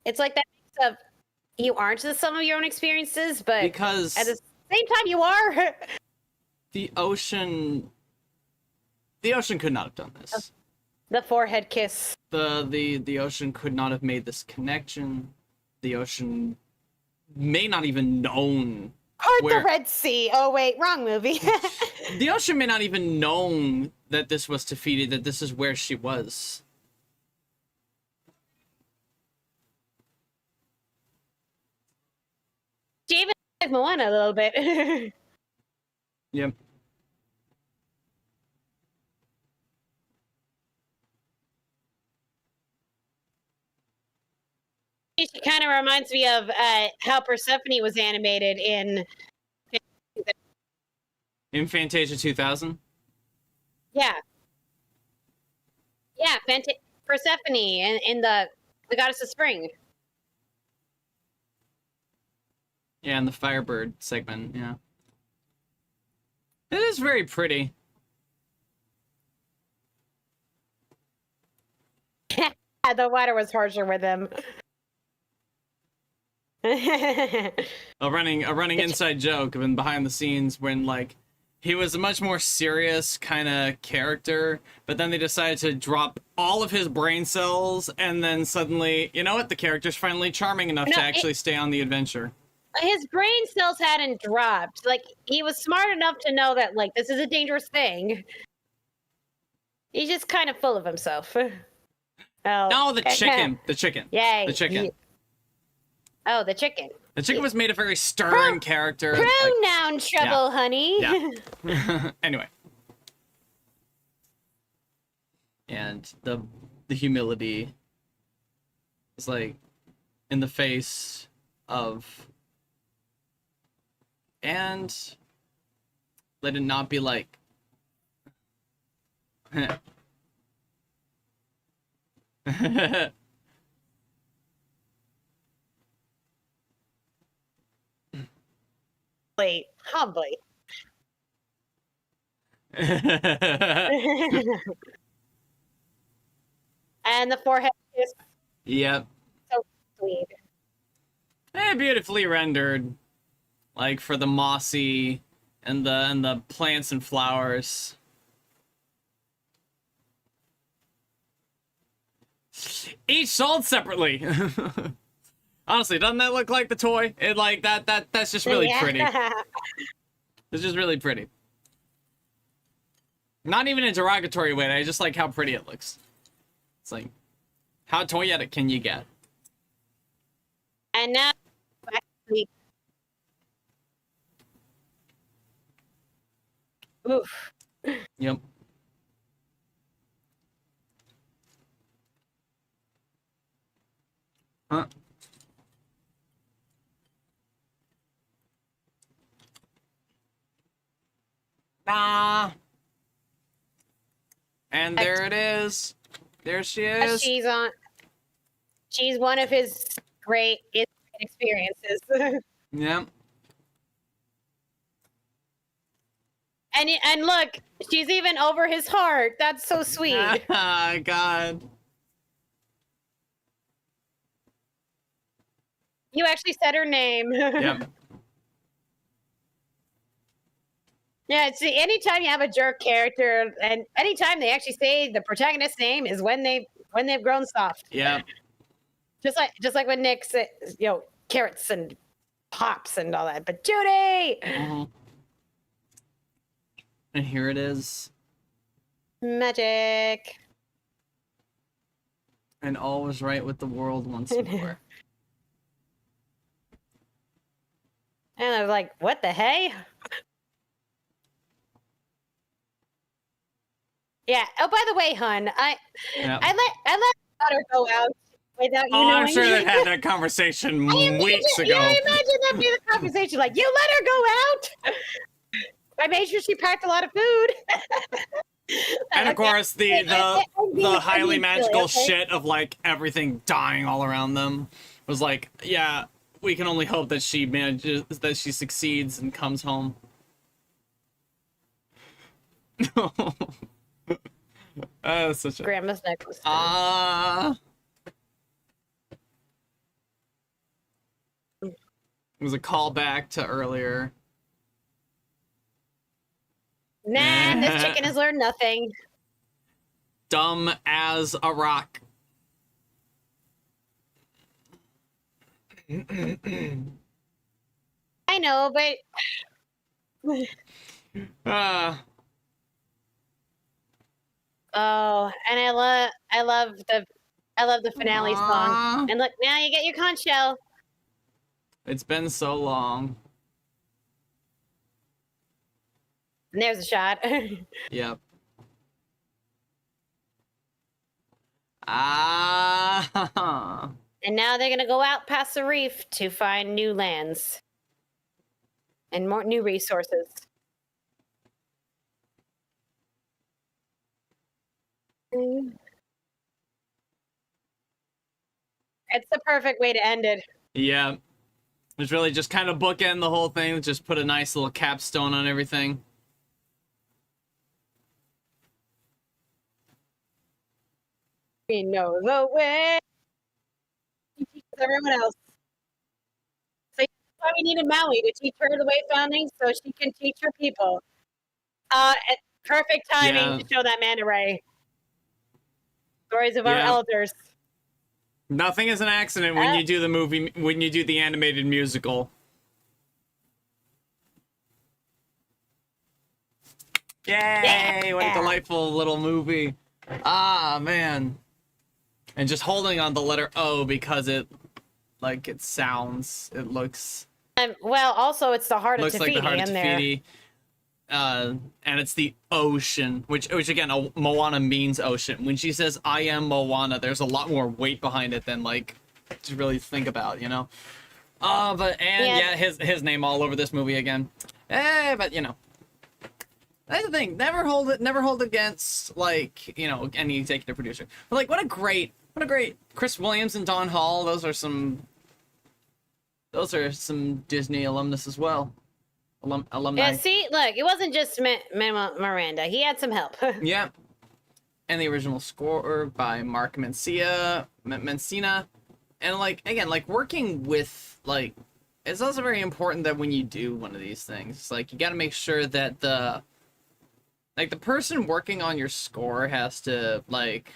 It's like that mix of you aren't the sum of your own experiences, but because at the same time you are. The ocean could not have done this. The forehead kiss. The ocean could not have made this connection. The ocean may not even known the Red Sea. Oh wait, wrong movie. The ocean may not even known that this was Te Fiti, that this is where she was. She even like Moana a little bit. Yep. She kind of reminds me of how Persephone was animated in Fantasia 2000? Yeah. Yeah, Persephone in the Goddess of Spring. Yeah, in the Firebird segment, yeah. It is very pretty. The water was harsher with him. a running inside joke of behind the scenes when, like, he was a much more serious kind of character, but then they decided to drop all of his brain cells, and then suddenly, you know what, the character's finally charming enough to actually stay on the adventure. His brain cells hadn't dropped. Like, he was smart enough to know that, like, this is a dangerous thing. He's just kind of full of himself. Oh. No, the chicken. The chicken. Yay. The chicken. Oh, the chicken. The chicken was made a very stern character. Pronoun trouble, honey. Yeah. Anyway. And the humility is, like, in the face of... And let it not be like... Humbly. And the forehead is Yep. so sweet. Beautifully rendered. Like, for the mossy and the plants and flowers. Each sold separately. Honestly, doesn't that look like the toy? It like that's just really pretty. It's just really pretty. Not even a derogatory way, I just like how pretty it looks. It's like How toyetic can you get? And now, oof. Yep. Huh? Nah. And there it is. There she is. She's one of his great experiences. Yep. And look, she's even over his heart. That's so sweet. God. You actually said her name. Yep. Yeah, see, anytime you have a jerk character, and anytime they actually say the protagonist's name is when they've grown soft. Yeah. Just like when Nick says, carrots and pops and all that. But Judy. Mm-hmm. And here it is. Magic. And all was right with the world once more. And I was like, what the hey? Yeah. Oh, by the way, hun, I let daughter go out without you knowing. I'm sure they had that conversation weeks ago. Yeah, imagine that be the conversation. Like, you let her go out. I made sure she packed a lot of food. And of course, the highly magical shit of like everything dying all around them was like, yeah, we can only hope that she succeeds and comes home. Such a grandma's necklace. It was a callback to earlier. Nah, this chicken has learned nothing. Dumb as a rock. I know, but oh, and I love the finale song. And look, now you get your conch shell. It's been so long. And there's a shot. Yep. And now they're gonna go out past the reef to find new lands and more new resources. It's the perfect way to end it. Yeah. It's really just kind of bookend the whole thing, just put a nice little capstone on everything. We know the way. He teaches everyone else. So that's why we needed Maui to teach her the way founding so she can teach her people. Perfect timing to show that manta ray. Stories of our elders. Nothing is an accident when you do the movie, when you do the animated musical. Yay! Yeah. What a delightful little movie. Ah, man. And just holding on the letter O because it sounds, it looks... well, also it's the heart of Te Fiti like the heart of Te Fiti. And it's the ocean, which again, Moana means ocean. When she says, I am Moana, there's a lot more weight behind it than, like, to really think about, you know? His name all over this movie again. But, you know. That's the thing. Never hold against, like, you know, any executive producer. But, like, what a great Chris Williams and Don Hall. Those are some Disney alumnus as well. Alumni. Yeah, see, look, it wasn't just Miranda. He had some help. Yeah. And the original score by Mark Mencina. And, like, again, like, working with, like, it's also very important that when you do one of these things, like, you gotta make sure that the person working on your score has to, like,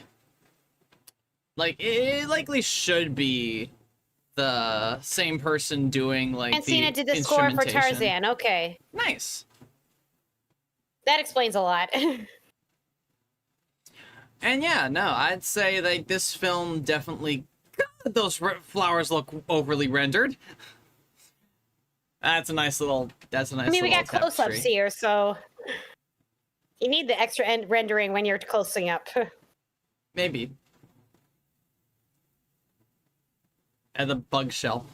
it likely should be the same person doing, like, Mencina did the score for Tarzan. Okay. Nice. That explains a lot. And yeah, no, I'd say like this film definitely, God, those flowers look overly rendered. That's a nice little. That's a nice. I mean, we little got close-ups here, so you need the extra end rendering when you're closing up. Maybe. And the bug shell.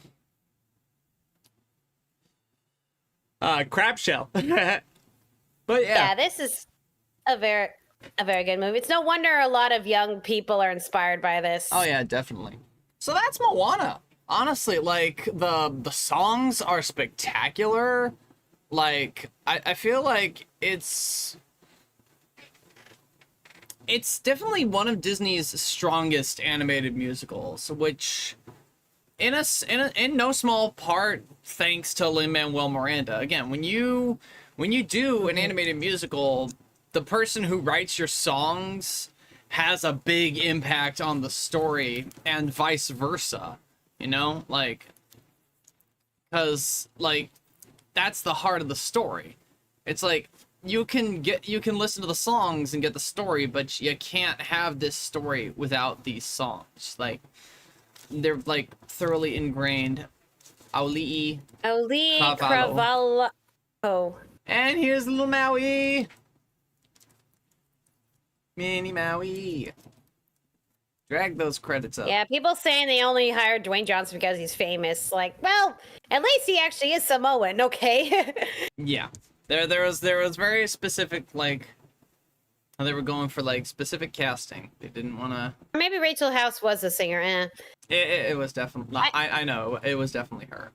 Crab shell. But yeah, this is a very good movie. It's no wonder a lot of young people are inspired by this. Oh yeah, definitely. So that's Moana. Honestly, like the songs are spectacular. Like I feel like it's definitely one of Disney's strongest animated musicals, which in no small part thanks to Lin-Manuel Miranda. Again, when you do an animated musical, the person who writes your songs has a big impact on the story and vice versa, you know, like, because like that's the heart of the story. It's like you can listen to the songs and get the story, but you can't have this story without these songs. Like, they're like thoroughly ingrained. Auli'i Cravalho. And here's little Maui. Mini Maui. Drag those credits up. Yeah, people saying they only hired Dwayne Johnson because he's famous. Like, well, at least he actually is Samoan, okay? Yeah. There was very specific, like, they were going for like specific casting. They didn't want to. Maybe Rachel House was a singer. It was definitely. I know it was definitely her.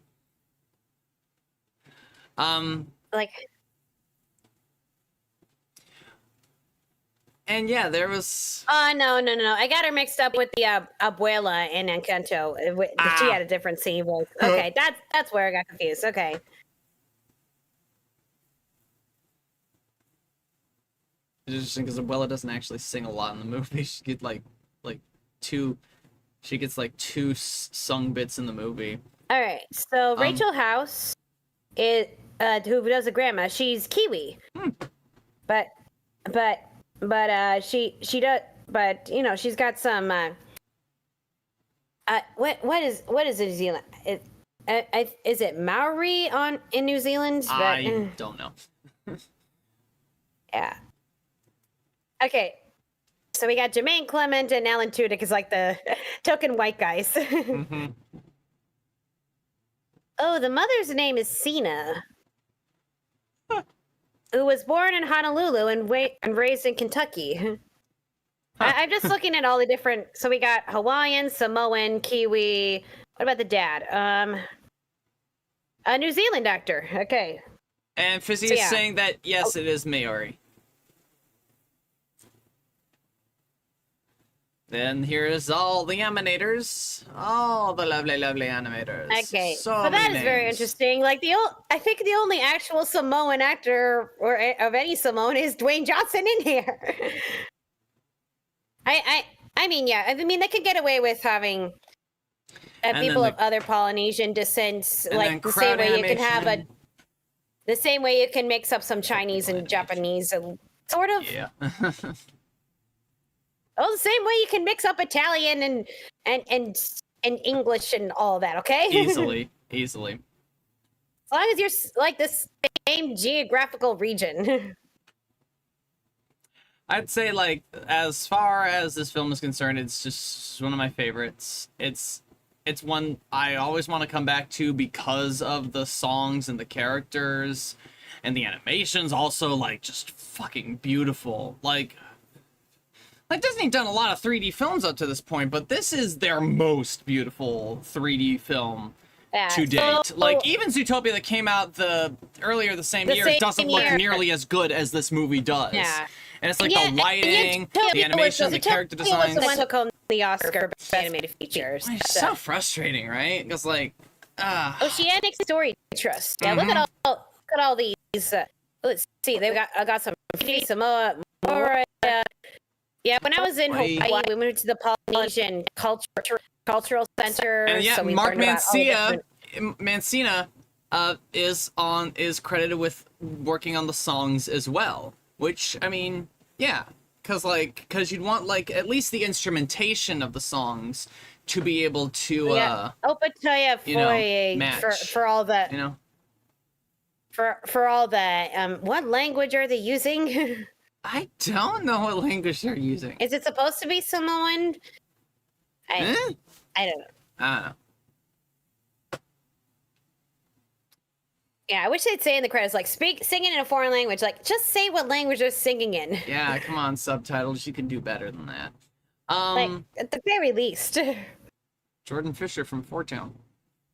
Like. And yeah, there was. No. I got her mixed up with the abuela in Encanto. She had a different singing voice. Okay, that's where I got confused. Okay. It's interesting because Abuela doesn't actually sing a lot in the movie. She gets like two. She gets like two sung bits in the movie. All right, so Rachel House, who does the grandma, she's Kiwi, but she does, but you know she's got some. What is New Zealand? Is it Maori in New Zealand? I don't know. Yeah. Okay, so we got Jermaine Clement and Alan Tudyk as like the token white guys. Mm-hmm. Oh, the mother's name is Sina, who was born in Honolulu and raised in Kentucky. I'm just looking at all the different. So we got Hawaiian, Samoan, Kiwi. What about the dad? A New Zealand actor. Okay. And Fizzy is saying that yes, it is Maori. Then here's all the animators, all the lovely animators. Okay, so that is very interesting. Like I think the only actual Samoan actor or of any Samoan is Dwayne Johnson in here. I mean, yeah, I mean they could get away with having people of other Polynesian descent, like the same way you can have the same way you can mix up some Chinese and Japanese, sort of. Yeah. Oh, the same way you can mix up Italian and English and all that, okay? Easily. As long as you're like the same geographical region. I'd say, like, as far as this film is concerned, it's just one of my favorites. It's one I always want to come back to because of the songs and the characters, and the animation's also, like, just fucking beautiful. Like Disney's done a lot of 3D films up to this point, but this is their most beautiful 3D film to date. So, like, even Zootopia that came out earlier the same year doesn't look nearly as good as this movie does. Yeah. And it's like the lighting, the animation, the character designs. Was the one who took home the Oscar for animated features. It's so frustrating, right? Because like, Oceanic Story Trust. Yeah, look at all these. Let's see, they've got some Samoa, Mora. Yeah, when I was in Hawaii, we went to the Polynesian Cultural Center. And yeah, so we Mark Mancina is credited with working on the songs as well. Which, I mean, yeah, because you'd want like at least the instrumentation of the songs to be able to match for all that, for all that. What language are they using? I don't know what language they're using. Is it supposed to be Samoan? I don't know. I don't know. Yeah, I wish they'd say in the credits, like, singing in a foreign language. Like, just say what language they're singing in. Yeah, come on, subtitles. You can do better than that. Like, at the very least. Jordan Fisher from Four Town.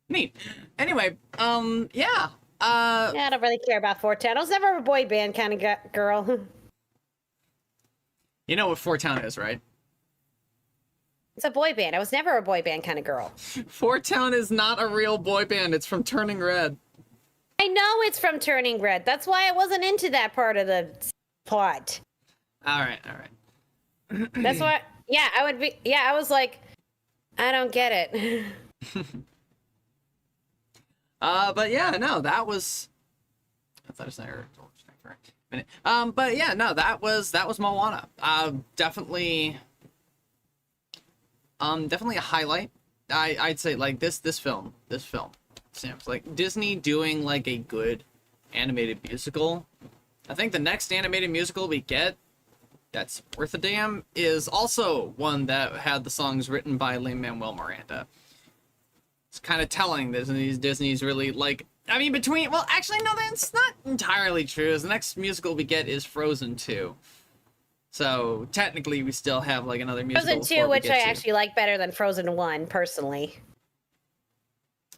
Neat. Anyway, yeah. Yeah, I don't really care about Four Town. I was never a boy band kind of girl. You know what Four Town is, right? It's a boy band. I was never a boy band kind of girl. Four Town is not a real boy band. It's from Turning Red. I know it's from Turning Red. That's why I wasn't into that part of the plot. All right. That's why. Yeah, I would be. Yeah, I was like, I don't get it. But yeah, no, that was. I thought I was there for a minute. But yeah, no, that was Moana. Definitely a highlight. I'd say like this film. Sam's like Disney doing like a good animated musical. I think the next animated musical we get that's worth a damn is also one that had the songs written by Lin-Manuel Miranda. It's kind of telling that Disney's really like, I mean, actually no, that's not entirely true. The next musical we get is Frozen 2. So technically we still have like another musical. Frozen 2, which I actually like better than Frozen 1 personally.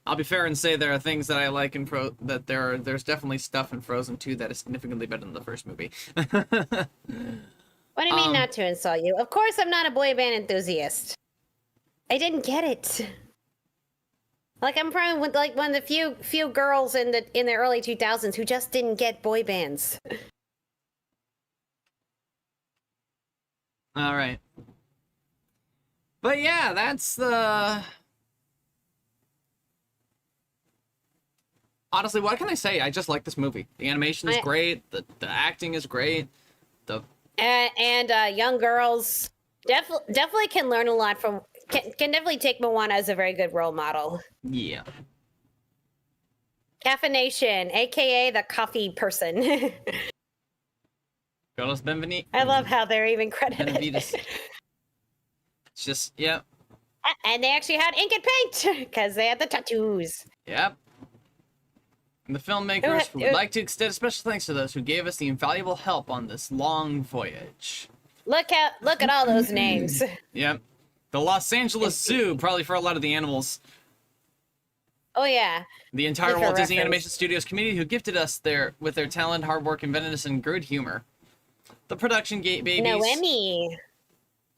I'll be fair and say there are things that I like in there's definitely stuff in Frozen 2 that is significantly better than the first movie. What do you mean not to insult you? Of course I'm not a boy band enthusiast. I didn't get it. Like I'm probably like one of the few girls in the early 2000s who just didn't get boy bands. All right. But yeah, that's the... Honestly, what can I say? I just like this movie. The animation is great. The acting is great. And young girls definitely can learn a lot from. Can definitely take Moana as a very good role model. Yeah. Caffeination, aka the coffee person. Carlos Benveni. I love how they're even credited. It's just, yep. And they actually had ink and paint because they had the tattoos. Yep. And the filmmakers would like to extend a special thanks to those who gave us the invaluable help on this long voyage. Look at all those names. Yep. The Los Angeles Zoo, probably for a lot of the animals. Oh yeah. The entire Walt Disney Animation Studios community who gifted us with their talent, hard work, inventiveness, and good humor. The production gate babies. Noemi.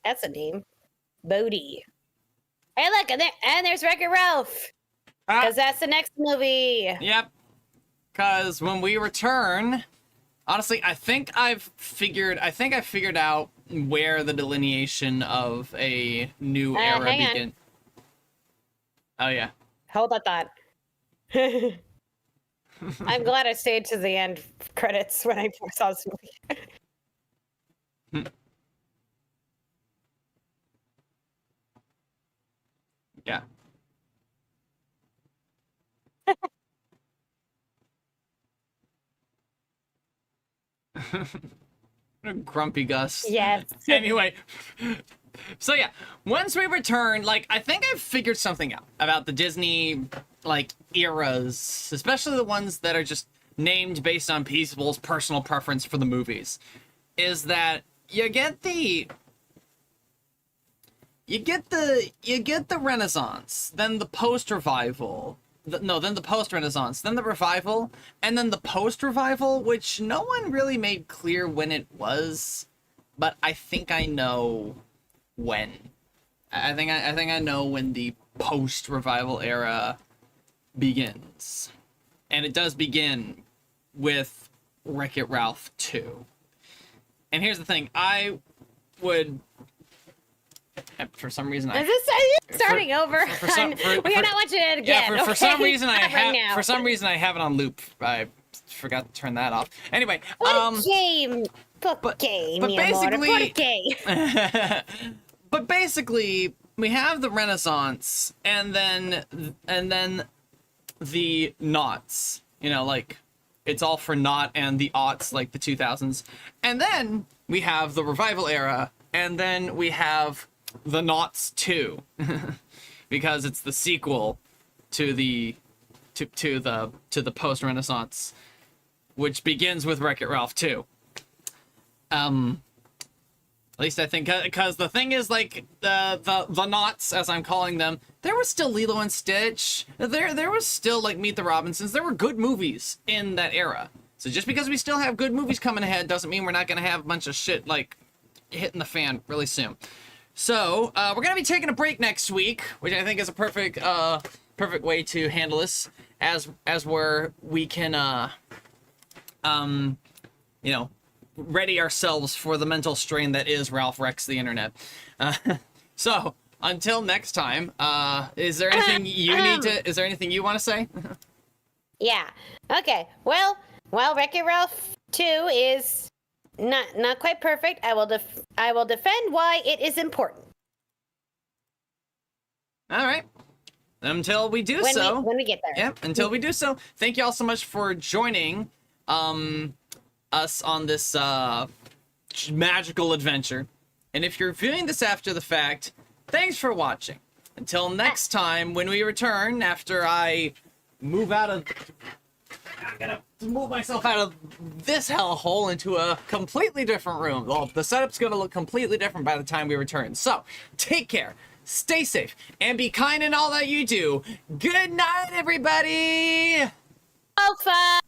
That's a name. Bodhi. Hey, look, and there's Wreck-It Ralph. Because that's the next movie. Yep. Because when we return, honestly, I think I've figured out where the delineation of a new era begins. Oh yeah. Hold that thought. I'm glad I stayed to the end credits when I saw this movie. Yeah. Grumpy Gus. Yes. Anyway, so yeah, once we return, like, I think I've figured something out about the Disney, like, eras, especially the ones that are just named based on people's personal preference for the movies, is that you get the Renaissance, then the post-revival, then the post-Renaissance, then the revival, and then the post-revival, which no one really made clear when it was, but I think I know when. I think I know when the post-revival era begins. And it does begin with Wreck-It Ralph 2. And here's the thing, I would... For some reason, is this starting over? We are not watching it again. Yeah, for some reason I have. For some reason I have it on loop. I forgot to turn that off. Anyway, what a shame. But basically, but basically, we have the Renaissance, and then the noughts. You know, like it's all for naught, and the aughts, like the 2000s, and then we have the Revival era, and then we have the Noughts 2, because it's the sequel to the post-Renaissance, which begins with Wreck-It Ralph 2. At least I think, because the thing is, like, the Noughts, as I'm calling them, there was still Lilo and Stitch. There was still, like, Meet the Robinsons. There were good movies in that era. So just because we still have good movies coming ahead doesn't mean we're not going to have a bunch of shit, like, hitting the fan really soon. So, we're going to be taking a break next week, which I think is a perfect way to handle this, as where we can, you know, ready ourselves for the mental strain that is Ralph Wrecks the Internet. So, until next time, is there anything is there anything you want to say? Yeah. Okay. Well, Wreck-It Ralph 2 is not quite perfect. I will defend why it is important. All right. Until we do so. When we get there. Yep, until we do so. Thank you all so much for joining us on this magical adventure. And if you're viewing this after the fact, thanks for watching. Until next time, when we return, after I move out of... I gotta move myself out of this hellhole into a completely different room. Well, the setup's gonna look completely different by the time we return. So, take care, stay safe, and be kind in all that you do. Good night, everybody! Oh, fun!